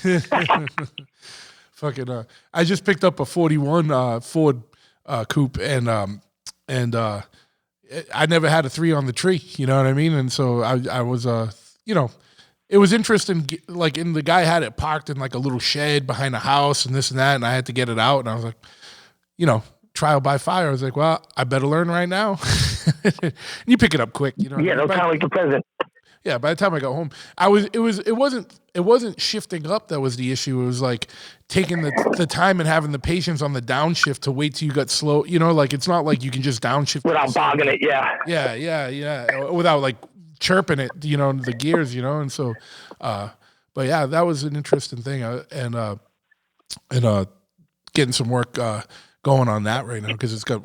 Fucking. I just picked up a 41 Ford coupe, and I never had a 3 on the tree. You know what I mean? And so I was It was interesting, like, and the guy had it parked in like a little shed behind a house and this and that, and I had to get it out, and I was like, trial by fire. I was like, well, I better learn right now. And you pick it up quick, Yeah, they're kind of like the present. Yeah, by the time I got home, it wasn't shifting up that was the issue. It was like taking the time and having the patience on the downshift to wait till you got slow. Like, it's not like you can just downshift without bogging it. Yeah. Yeah. Without like chirping it, the gears, and so, but yeah, that was an interesting thing, and getting some work going on that right now, because it's got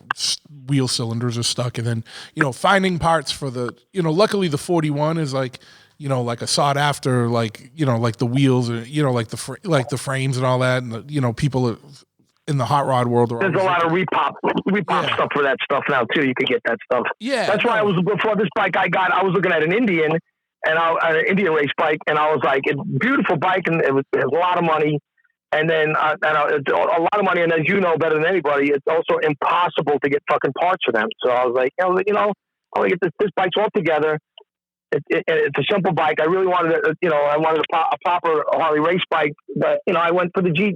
wheel cylinders are stuck, and then finding parts for the luckily the 41 is like like a sought after, like like the wheels, or like the frames and all that, and people in the hot rod world. There's a lot of repop stuff for that stuff now too. You can get that stuff. Yeah, that's why before this bike I was looking at an Indian, and an Indian race bike, and I was like, it's a beautiful bike, and it has a lot of money, and then it's a lot of money, and as you know better than anybody, it's also impossible to get fucking parts for them. So I was like, I want to get this bike's all together. It's a simple bike. I really wanted a proper Harley race bike, but I went for the G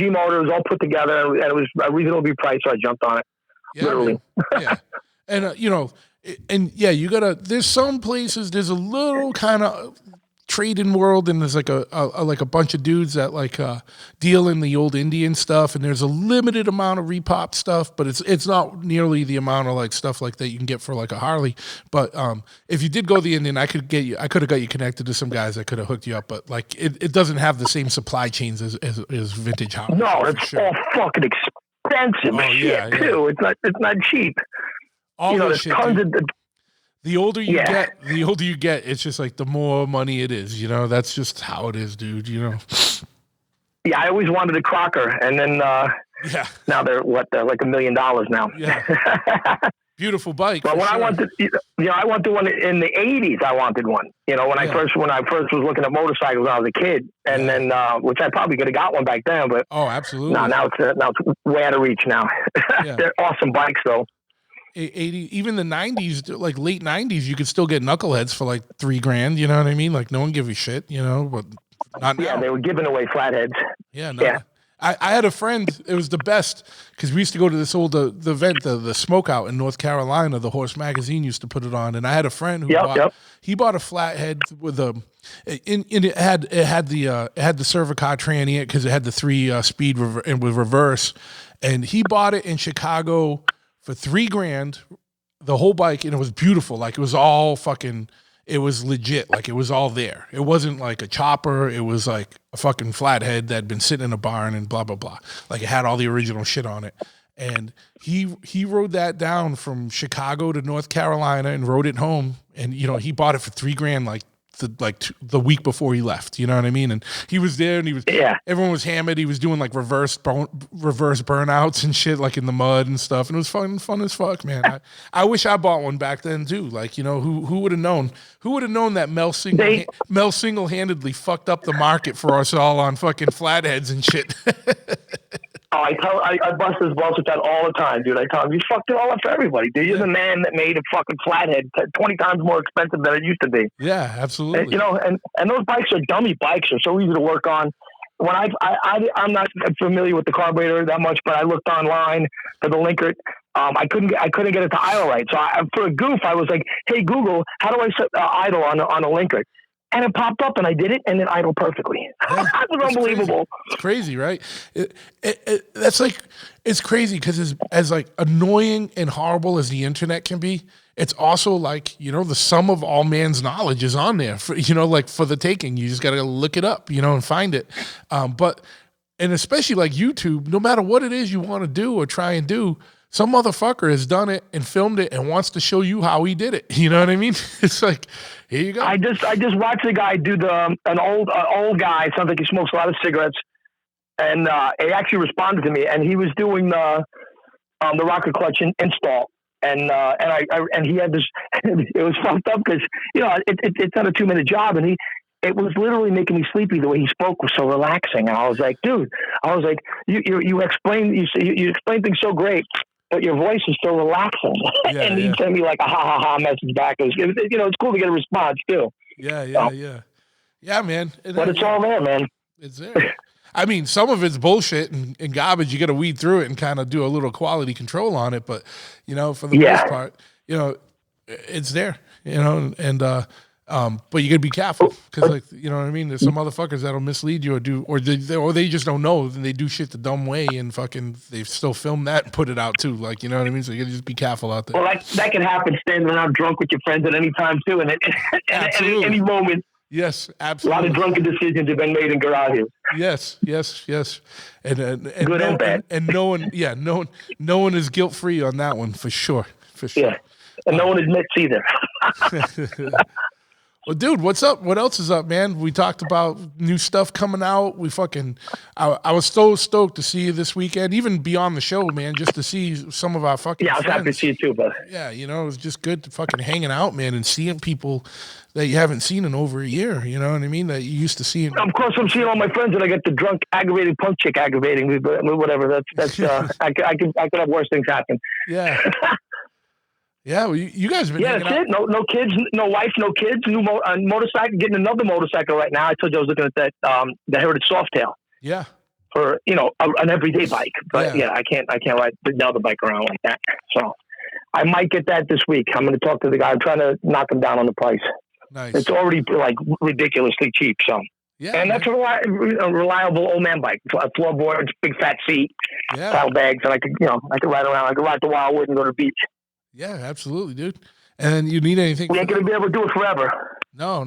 motor. It was all put together, and it was a reasonably priced, so I jumped on it. Yeah, literally. Yeah, and you gotta. There's some places. There's a little kind of trade-in world, and there's like a bunch of dudes that like deal in the old Indian stuff, and there's a limited amount of repop stuff, but it's not nearly the amount of like stuff like that you can get for like a Harley. But if you did go the Indian, I could have got you connected to some guys that could have hooked you up, but like it doesn't have the same supply chains as vintage Harley. No, it's all fucking expensive shit too. It's not cheap. All there's shit, tons dude. of. The older you get, it's just like the more money it is. That's just how it is, dude. Yeah, I always wanted a Crocker, and then now they're like $1 million now. Yeah. Beautiful bike. But when I wanted, I wanted one in the '80s. I wanted one. When I first was looking at motorcycles when I was a kid, and then which I probably could have got one back then. But absolutely. Now it's way out of reach now. They're awesome bikes though. 80, even the '90s, like late '90s, you could still get knuckleheads for like $3,000. You know what I mean? Like no one give a shit. But not now. Yeah, they were giving away flatheads. Yeah, no. Yeah. I had a friend, it was the best, because we used to go to this old the event, the Smokeout in North Carolina. The Horse Magazine used to put it on, and I had a friend who bought a flathead with it had the Cervicar tranny in it because it had the 3-speed and with reverse, and he bought it in Chicago for $3,000, the whole bike, and it was beautiful. Like it was all fucking. It was legit, like it was all there. It wasn't like a chopper. It was like a fucking flathead that had been sitting in a barn and blah, blah, blah. Like it had all the original shit on it. And he rode that down from Chicago to North Carolina and rode it home. And, he bought it for $3,000 the week before he left. You know what I mean? And he was there and everyone was hammered. He was doing like reverse burnouts and shit, like in the mud and stuff. And it was fun as fuck, man. I wish I bought one back then too. Like, who would have known? Who would have known that Mel single-handedly fucked up the market for us all on fucking flatheads and shit? I bust his balls with that all the time, dude. I tell him, you fucked it all up for everybody, dude. You're the man that made a fucking flathead 20 times more expensive than it used to be. Yeah, absolutely. And those bikes are dummy bikes. They're so easy to work on. When I'm not familiar with the carburetor that much, but I looked online for the linker. I couldn't get it to idle right. So for a goof, I was like, hey, Google, how do I set idle on a linker? And it popped up, and I did it, and it idled perfectly. Yeah, that was unbelievable. It's crazy, right? That's like, it's crazy because as like annoying and horrible as the internet can be, it's also like, the sum of all man's knowledge is on there for, like for the taking. You just got to look it up, and find it. And especially like YouTube, no matter what it is you want to do or try and do, some motherfucker has done it and filmed it and wants to show you how he did it. You know what I mean? It's like, here you go. I just watched the guy do an old guy. Sounds like he smokes a lot of cigarettes, and he actually responded to me. And he was doing the rocket clutch install, and he had this. It was fucked up because it's not a 2-minute job, and it was literally making me sleepy. The way he spoke was so relaxing, and I was like, dude, you explain things so great. But your voice is so relaxing. Yeah, and he sent me like a ha message back. It's cool to get a response too. Yeah, man. But it's all there, man. It's there. I mean, some of it's bullshit and garbage. You got to weed through it and kind of do a little quality control on it. But, for the most part, it's there, but you got to be careful because, like, you know what I mean? There's some motherfuckers that'll mislead you or they just don't know and they do shit the dumb way and fucking they still film that and put it out too. Like, you know what I mean? So you got to just be careful out there. Well, that can happen standing around drunk with your friends at any time too, and at any moment. Yes, absolutely. A lot of drunken decisions have been made in garages. Yes, and good and bad. And no one is guilt free on that one for sure. Yeah, and no one admits either. Well, dude, what's up? What else is up, man? We talked about new stuff coming out. I was so stoked to see you this weekend, even beyond the show, man, just to see some of our fucking friends. I was happy to see you too, but yeah, it was just good to fucking hanging out, man, and seeing people that you haven't seen in over a year. You know what I mean? That you used to see. Of course, I'm seeing all my friends, and I get the drunk, aggravated punk chick aggravating me, but whatever. That's I could have worse things happen. Yeah. Yeah, well, you guys have been hanging out. No kids, no wife, no kids, new motorcycle, getting another motorcycle right now. I told you I was looking at that, the Heritage Softail. Yeah. For, an everyday bike. But I can't ride the other bike around like that. So I might get that this week. I'm going to talk to the guy. I'm trying to knock him down on the price. Nice. It's already like ridiculously cheap. So, yeah, and that's a reliable old man bike. A floorboard, big fat seat, saddle bags, and I could ride around. I could ride to Wildwood and go to the beach. Yeah, absolutely, dude. And you need anything? We ain't gonna be able to do it forever. No.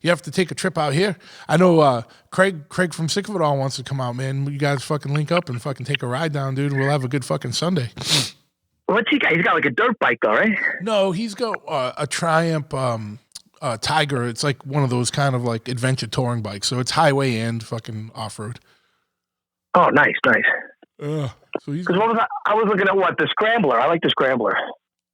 You have to take a trip out here. I know Craig from Sick of It All wants to come out, man. You guys fucking link up and fucking take a ride down, dude. We'll have a good fucking Sunday. What's he got? He's got like a dirt bike, though, right? No, he's got a Triumph Tiger. It's like one of those kind of like adventure touring bikes. So it's highway and fucking off road. Oh, nice. So he's because I was looking at the Scrambler. I like the Scrambler.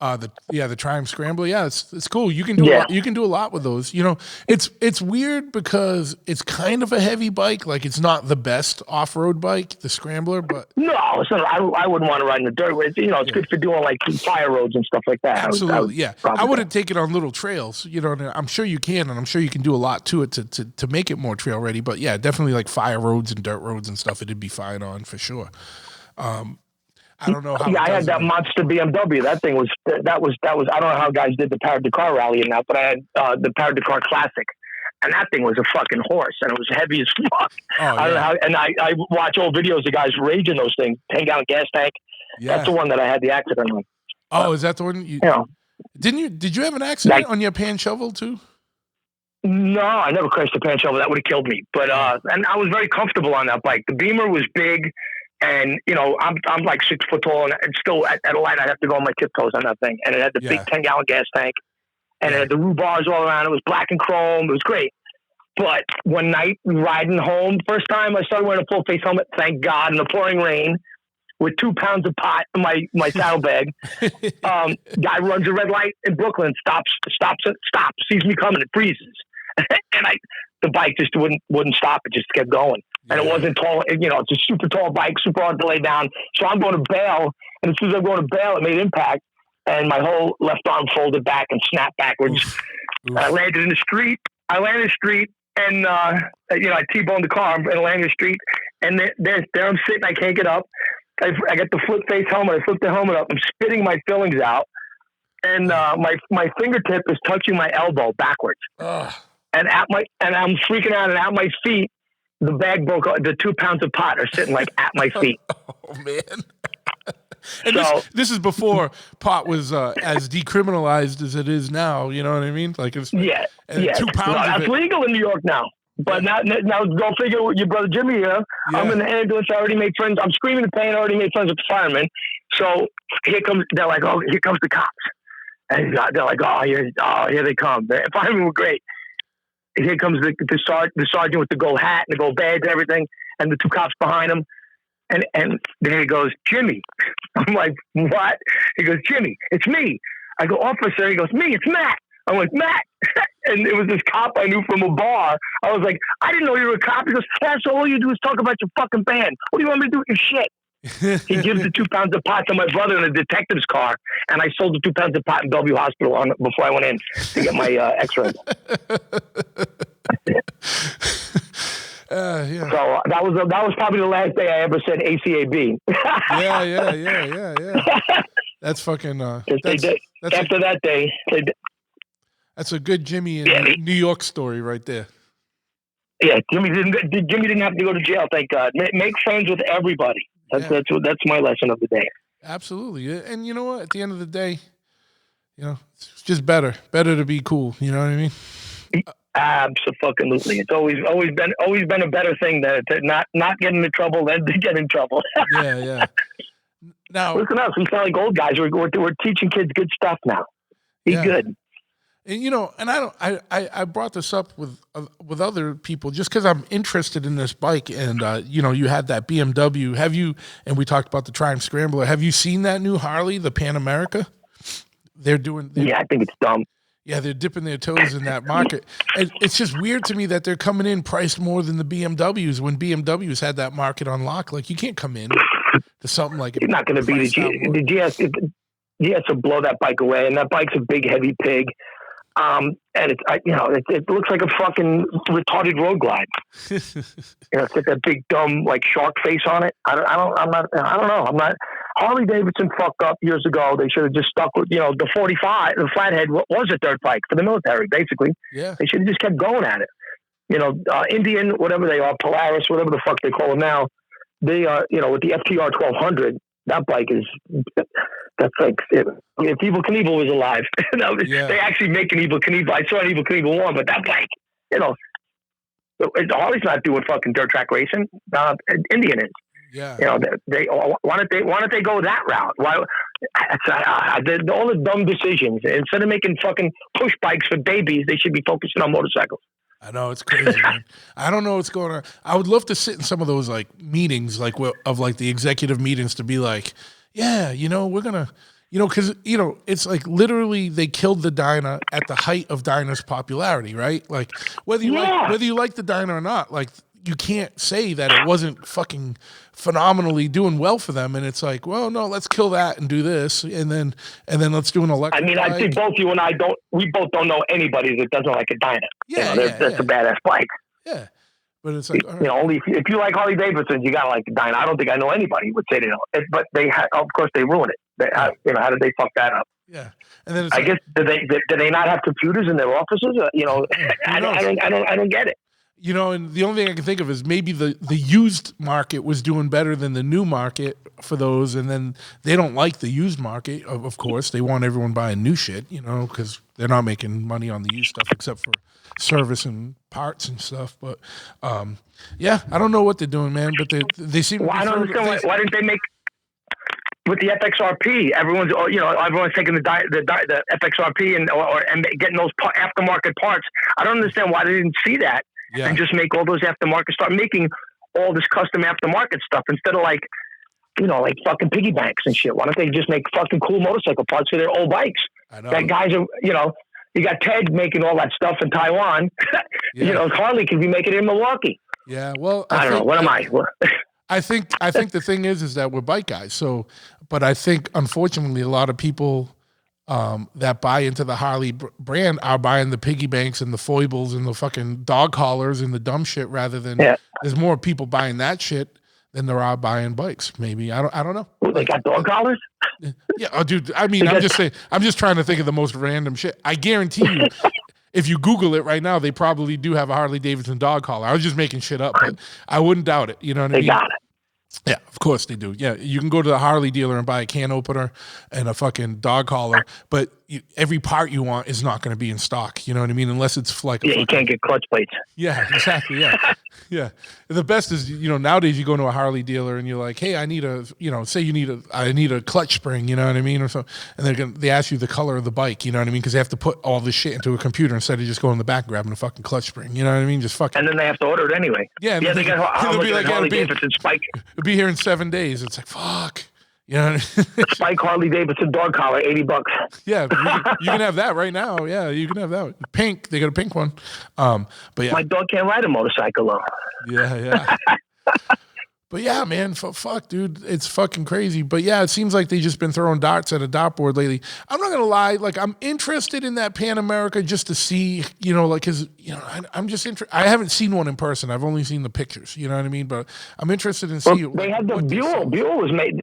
The Triumph Scrambler. Yeah, it's cool. You can do you can do a lot with those. You know, it's weird because it's kind of a heavy bike. Like it's not the best off-road bike, the Scrambler, but no, it's not, I wouldn't want to ride in the dirt. It's good for doing like fire roads and stuff like that. Absolutely, I wouldn't take it on little trails. You know, I'm sure you can, and I'm sure you can do a lot to it to make it more trail ready. But yeah, definitely like fire roads and dirt roads and stuff. It'd be fine on for sure. I don't know how. Yeah, I had that monster BMW. That thing was. I don't know how guys did the Power Dakar rally in that, but I had the Power Dakar Classic, and that thing was a fucking horse, and it was heavy as fuck. I don't know how. And I watch old videos of guys raging those things, 10-gallon gas tank. Yeah. That's the one that I had the accident on. Oh, is that the one? Did you have an accident on your pan shovel too? No, I never crashed the pan shovel. That would have killed me. But and I was very comfortable on that bike. The Beamer was big. And, I'm like 6 foot tall, and still at a light, I'd have to go on my tiptoes on that thing. And it had the big 10-gallon gas tank, and it had the roof bars all around. It was black and chrome. It was great. But one night, riding home, first time I started wearing a full-face helmet, thank God, in the pouring rain, with 2 pounds of pot in my saddlebag. Guy runs a red light in Brooklyn, stops, sees me coming, and freezes. And the bike just wouldn't stop. It just kept going. And it wasn't tall, it's a super tall bike, super hard to lay down. So I'm going to bail. And as soon as I'm going to bail, it made impact. And my whole left arm folded back and snapped backwards. Oof. I landed in the street. And, I T-boned the car and landed in the street. And there I'm sitting. I can't get up. I got the flip face helmet. I flipped the helmet up. I'm spitting my fillings out. And my fingertip is touching my elbow backwards. And I'm freaking out, and at my feet, the bag broke. The 2 pounds of pot are sitting like at my feet. Oh man! And so, this is before pot was as decriminalized as it is now. You know what I mean? Like it's 2 pounds. That's legal in New York now. But now go figure. Your brother Jimmy here. Yeah. I'm in the ambulance. I already made friends. I'm screaming in pain. I already made friends with the firemen. So they're like, oh, here comes the cops. And they're like, oh, here they come. The firemen were great. Here comes the sergeant with the gold hat and the gold badge and everything, and the 2 cops behind him. And then he goes, Jimmy. I'm like, what? He goes, Jimmy, it's me. I go, officer. He goes, me, it's Matt. I'm like, Matt. And it was this cop I knew from a bar. I was like, I didn't know you were a cop. He goes, so all you do is talk about your fucking band. What do you want me to do with your shit? He gives the 2 pounds of pot to my brother in a detective's car, and I sold the 2 pounds of pot in Bellevue Hospital before I went in to get my X-rays. So that was probably the last day I ever said ACAB. Yeah. That's fucking. After that day, that's a good Jimmy in New York story right there. Yeah, Jimmy didn't have to go to jail. Thank God. Make friends with everybody. That's my lesson of the day. Absolutely. And you know what? At the end of the day, it's just better to be cool. You know what I mean? Absolutely. It's always been a better thing to not get into trouble than to get in trouble. Yeah. Now listen up. We sound like old guys. We're teaching kids good stuff now. Be good. And and I brought this up with other people just because I'm interested in this bike, and you had that BMW. Have you? And we talked about the Triumph Scrambler. Have you seen that new Harley, the Pan America? They're doing. I think it's dumb. Yeah, they're dipping their toes in that market. It's just weird to me that they're coming in priced more than the BMWs when BMWs had that market on lock. Like you can't come in to something like it's not going to be the GS. The GS will blow that bike away, and that bike's a big, heavy pig. And it looks like a fucking retarded road glide. It's got that big dumb like shark face on it. I don't know. Harley Davidson fucked up years ago. They should have just stuck with the 45. The flathead was a dirt bike for the military, basically. Yeah. They should have just kept going at it. Indian, whatever they are, Polaris, whatever the fuck they call them now. They are, with the FTR 1200. That bike is. That's like if Evel Knievel was alive. They actually make an Evel Knievel. I saw an Evel Knievel one, but that bike, Harley's not doing fucking dirt track racing. Indian is. Yeah. Why don't they go that route? Why? All the dumb decisions. Instead of making fucking push bikes for babies, they should be focusing on motorcycles. I know, it's crazy, man. I don't know what's going on. I would love to sit in some of those like meetings, like of like the executive meetings, to be like, yeah, we're gonna, because it's like literally they killed the diner at the height of Diner's popularity, right? Like whether you like the diner or not, like you can't say that it wasn't fucking phenomenally doing well for them. And it's like, well, no, let's kill that and do this, and then let's do an election. I mean, I think both you and I we both don't know anybody that doesn't like a diner. Yeah, that's a badass bike. Yeah, but it's like, only if you like Harley Davidson, you gotta like the diner. I don't think I know anybody who would say they don't. But of course, they ruin it. How did they fuck that up? Yeah, and then I guess do they not have computers in their offices? I don't get it. And the only thing I can think of is maybe the used market was doing better than the new market for those, and then they don't like the used market. Of course, they want everyone buying new shit, because they're not making money on the used stuff except for service and parts and stuff. But yeah, I don't know what they're doing, man. But they seem. Well, I don't understand why didn't they make with the FXRP? Everyone's taking the FXRP and getting those aftermarket parts. I don't understand why they didn't see that. Yeah. And just make all those aftermarket, start making all this custom aftermarket stuff instead of like fucking piggy banks and shit. Why don't they just make fucking cool motorcycle parts for their old bikes? I know. That guys are, you got Ted making all that stuff in Taiwan. Yeah. Harley could be making it in Milwaukee. Yeah. Well, I don't know. What am I? I think the thing is that we're bike guys. So, but I think unfortunately a lot of people that buy into the Harley brand are buying the piggy banks and the foibles and the fucking dog collars and the dumb shit rather than there's more people buying that shit than there are buying bikes. Maybe I don't know. Well, they got dog collars? Yeah, oh, dude. I mean, I'm just trying to think of the most random shit. I guarantee you, if you Google it right now, they probably do have a Harley Davidson dog collar. I was just making shit up, but I wouldn't doubt it. You know what I mean? They got it. Yeah, of course they do. Yeah, you can go to the Harley dealer and buy a can opener and a fucking dog collar, but every part you want is not going to be in stock. You know what I mean? Unless it's like you can't get clutch plates. Yeah, exactly. Yeah, yeah. The best is nowadays you go to a Harley dealer and you're like, hey, I need I need a clutch spring. You know what I mean? Or so, and they ask you the color of the bike. You know what I mean? Because they have to put all this shit into a computer instead of just going in the back and grabbing a fucking clutch spring. You know what I mean? Just fucking. And then they have to order it anyway. Yeah, they got Harley Davidson Spike. It'll be here in 7 days. It's like fuck. You know what I mean? Spike Harley Davidson dog collar, $80. Yeah, you can have that right now. Yeah, you can have that. Pink, they got a pink one. But yeah, my dog can't ride a motorcycle though. Yeah. But yeah, man, fuck, dude, it's fucking crazy. But yeah, it seems like they just been throwing darts at a dartboard lately. I'm not gonna lie, like I'm interested in that Pan America just to see, because I'm just interested. I haven't seen one in person. I've only seen the pictures. You know what I mean? But I'm interested in seeing. They had the Buell. Buell was made.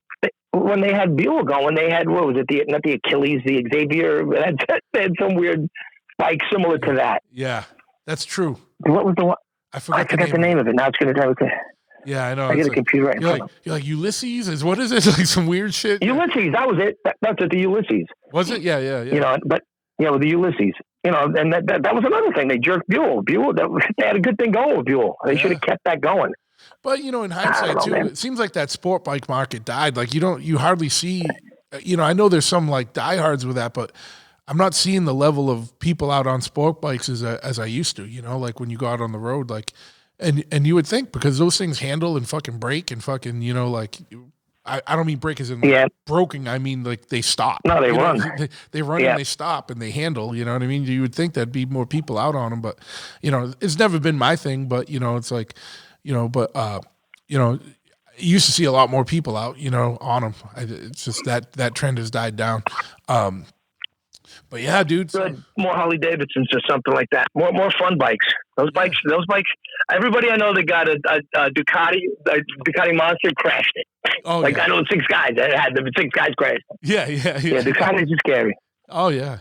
When they had Buell going, they had, what was it? Not the Achilles, the Xavier. They had some weird bike similar to that. Yeah, that's true. What was the one? I forgot the name of it. Now it's going to tell me. Yeah, I know. I get a computer right now. You're like Ulysses? What is it? Like some weird shit? Ulysses, that was it. That's it, the Ulysses. Was it? Yeah. With the Ulysses. And that was another thing. They jerked Buell. They had a good thing going with Buell. They should have kept that going. But in hindsight too, it seems like that sport bike market died. Like you hardly see. I know there's some like diehards with that, but I'm not seeing the level of people out on sport bikes as I used to. Like when you go out on the road, like, and you would think because those things handle and fucking break and fucking like. I don't mean break as in broken. I mean like they stop. No, they run. They run and they stop and they handle. You know what I mean? You would think there'd be more people out on them, but it's never been my thing. But it's like. You used to see a lot more people out, on them. It's just that trend has died down. But yeah, dude. Good. More Harley Davidsons or something like that. More fun bikes. Those bikes. Everybody I know that got a Ducati Monster crashed it. Oh, yeah. I know 6 guys. I had the 6 guys crashed. Yeah. Ducati's just scary. Oh yeah.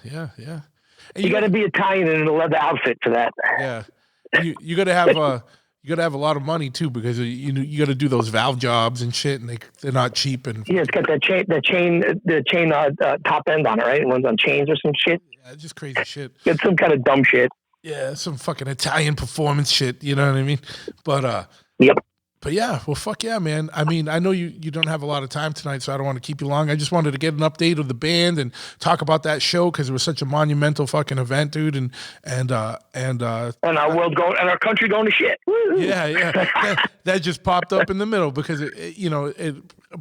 And you got to be Italian in a leather outfit for that. Yeah. You got to have you got to have a lot of money too because you got to do those valve jobs and shit, and they're not cheap. And it's got the chain top end on it, right? It runs on chains or some shit. Yeah, it's just crazy shit. It's some kind of dumb shit. Yeah, some fucking Italian performance shit. You know what I mean? But yep. But yeah, well, fuck yeah, man. I mean, I know you don't have a lot of time tonight, so I don't want to keep you long. I just wanted to get an update of the band and talk about that show because it was such a monumental fucking event, dude. And our world going and our country going to shit. Yeah. That just popped up in the middle because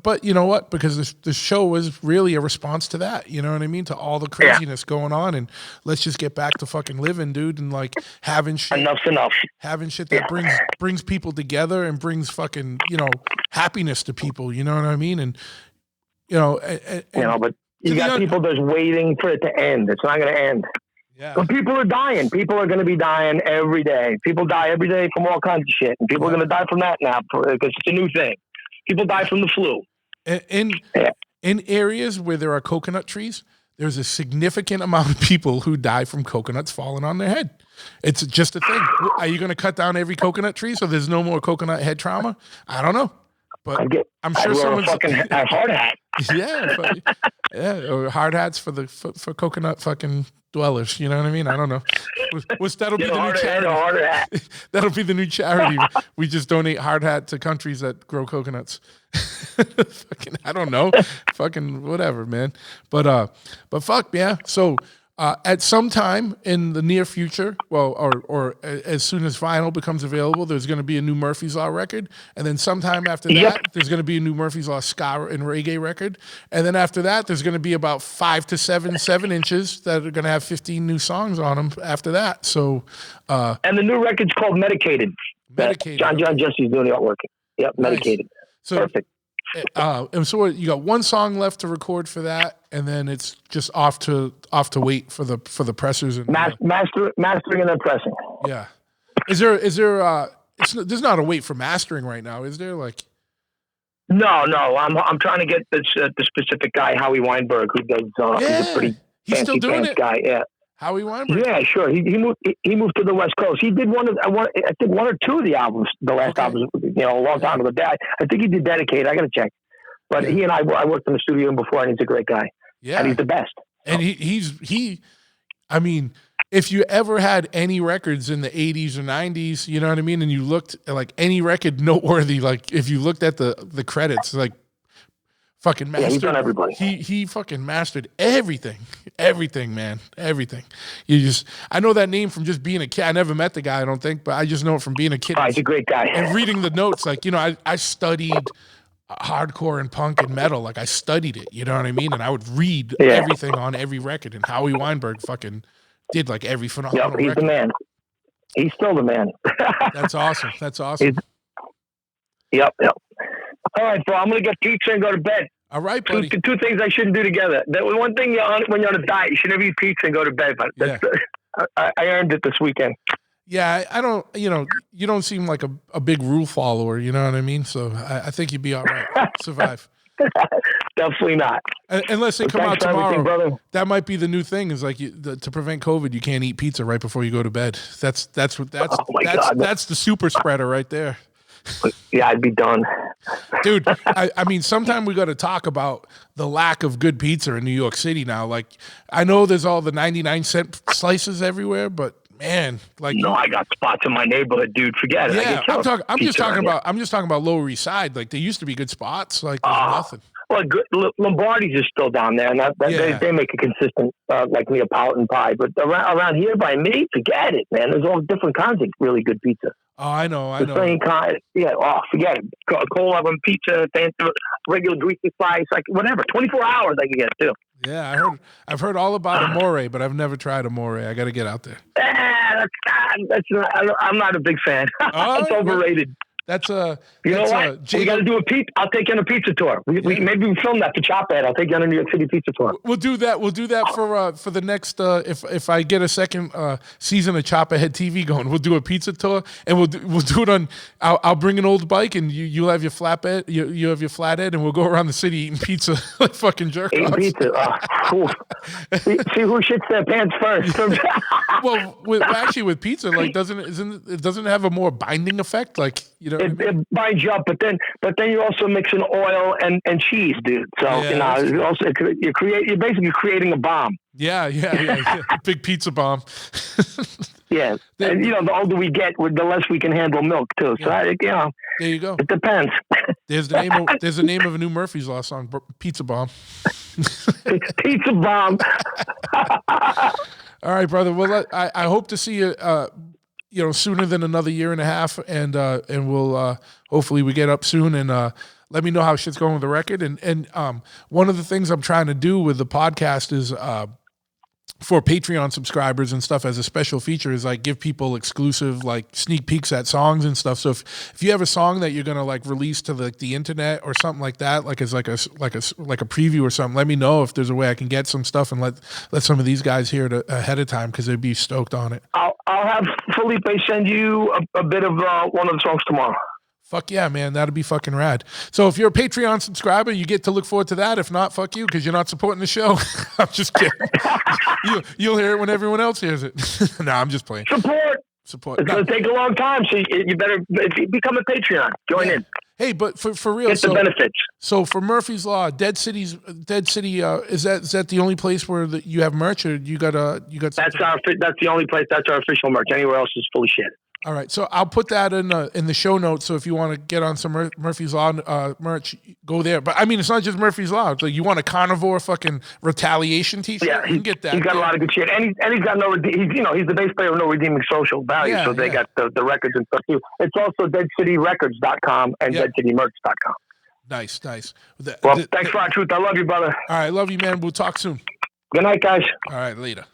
but you know what? Because the show was really a response to that. You know what I mean? To all the craziness going on, and let's just get back to fucking living, dude, and like having shit. Enough's enough. Having shit that brings people together and brings fucking happiness to people. You know what I mean? And but you got people that's waiting for it to end. It's not going to end. Yeah. But people are dying. People are going to be dying every day. People die every day from all kinds of shit, and people are going to die from that now because it's a new thing. People die from the flu. In areas where there are coconut trees, there's a significant amount of people who die from coconuts falling on their head. It's just a thing. Are you going to cut down every coconut tree so there's no more coconut head trauma? I don't know. But I'm sure someone's fucking a hard hat. Or hard hats for coconut fucking dwellers. You know what I mean? I don't know. That'll be the new charity. That'll be the new charity. We just donate hard hat to countries that grow coconuts. Fucking, I don't know. Fucking whatever, man. But fuck, yeah. So at some time in the near future, or as soon as vinyl becomes available, there's going to be a new Murphy's Law record, and then sometime after that, there's going to be a new Murphy's Law ska and reggae record, and then after that, there's going to be about 5 to 7 inches that are going to have 15 new songs on them after that. So, and the new record's called Medicated. John Jesse's doing the artwork. Yep, Medicated. Nice. So, perfect. And so you got one song left to record for that, and then it's just off to wait for the pressers and mastering and then pressing. Yeah. Is there there's not a wait for mastering right now, is there? Like, no. I'm trying to get the specific guy, Howie Weinberg, who does. He's a pretty he's still doing it. Guy, yeah. Howie Weinberg. Yeah, sure. He moved to the West Coast. He did one or two of the albums. The last albums, a long time ago. I think he did Dedicated. I got to check. But he and I worked in the studio before, and he's a great guy. Yeah, and he's the best. And he. I mean, if you ever had any records in the 80s or 90s, you know what I mean, and you looked at like any record noteworthy, like if you looked at the credits, like. Fucking mastered. Yeah, he's done everybody. He fucking mastered everything, man, everything. I know that name from just being a kid. I never met the guy, I don't think, but I just know it from being a kid. Oh, he's a great guy. And reading the notes, like I studied hardcore and punk and metal, like I studied it. You know what I mean? And I would read everything on every record. And Howie Weinberg fucking did like every phenomenal. Yep, he's record. The man. He's still the man. That's awesome. Yep. All right, bro. I'm gonna get pizza and go to bed. All right, buddy. Two things I shouldn't do together. That one thing when you're on a diet, you should never eat pizza and go to bed. But I earned it this weekend. Yeah, I don't. You don't seem like a big rule follower. You know what I mean? So I think you'd be all right. Survive. Definitely not. Unless they come out tomorrow. That might be the new thing. Is like to prevent COVID, you can't eat pizza right before you go to bed. That's the super spreader right there. Yeah, I'd be done. Dude, I mean, sometime we got to talk about the lack of good pizza in New York City now. Like, I know there's all the 99-cent slices everywhere, but man, like, no, I got spots in my neighborhood, dude. Forget it. Yeah, I'm just talking about Lower East Side. Like, there used to be good spots. Like, there's nothing. Well, Lombardi's is still down there, and they make a consistent like Neapolitan pie. But around here by me, forget it, man. There's all different kinds of really good pizza. Oh, I know. The same kind. Yeah. Oh, forget it. Cold oven pizza, regular greasy slice, like whatever. 24 hours I can get it too. Yeah, I've heard all about Amore, but I've never tried Amore. I got to get out there. I'm not a big fan. It's overrated. That's you know what? We got to do a pizza. I'll take you on a pizza tour. Maybe we film that for Chophead. I'll take you on a New York City pizza tour. We'll do that. We'll do that for the next. If I get a second season of Chophead TV going, we'll do a pizza tour, and we'll do it on. I'll bring an old bike, and you have your flatbed. You have your flathead, and we'll go around the city eating pizza like fucking jerk offs. Eating pizza. See who shits their pants first. Well, with pizza, like doesn't it have a more binding effect? Like, you know, it binds you up, but then you're also mixing oil and cheese, dude. So you're basically creating a bomb. Yeah. Big pizza bomb. Yeah, and the older we get, the less we can handle milk too. So there you go. It depends. There's the name of a new Murphy's Law song, Pizza Bomb. Pizza Bomb. All right, brother. Well, I hope to see you, sooner than another year and a half, and we'll hopefully we get up soon, and let me know how shit's going with the record. And one of the things I'm trying to do with the podcast is for Patreon subscribers and stuff as a special feature is like give people exclusive like sneak peeks at songs and stuff. So if you have a song that you're gonna like release to the internet or something like that, like as like a preview or something, let me know if there's a way I can get some stuff and let some of these guys hear it ahead of time because they'd be stoked on it. I'll have Felipe send you a bit of one of the songs tomorrow. Fuck yeah, man. That'd be fucking rad. So if you're a Patreon subscriber, you get to look forward to that. If not, fuck you, because you're not supporting the show. I'm just kidding. You'll hear it when everyone else hears it. No, I'm just playing. Support. It's going to take a long time, so you better become a Patreon. Join in. Hey, but for real, get the benefits. So for Murphy's Law, Dead City, is that the only place where you have merch, or you got That's the only place. That's our official merch. Anywhere else is fully shit. All right, so I'll put that in the show notes. So if you want to get on some Murphy's Law merch, go there. But I mean, it's not just Murphy's Law. It's like you want a carnivore fucking retaliation T-shirt. Yeah, you can get that. He's got a lot of good shit, and he's got no. He's the bass player with no redeeming social value. Yeah, so they got the records and stuff too. It's also DeadCityRecords.com and DeadCityMerch.com. Nice. Well, thanks for our truth. I love you, brother. All right, love you, man. We'll talk soon. Good night, guys. All right, later.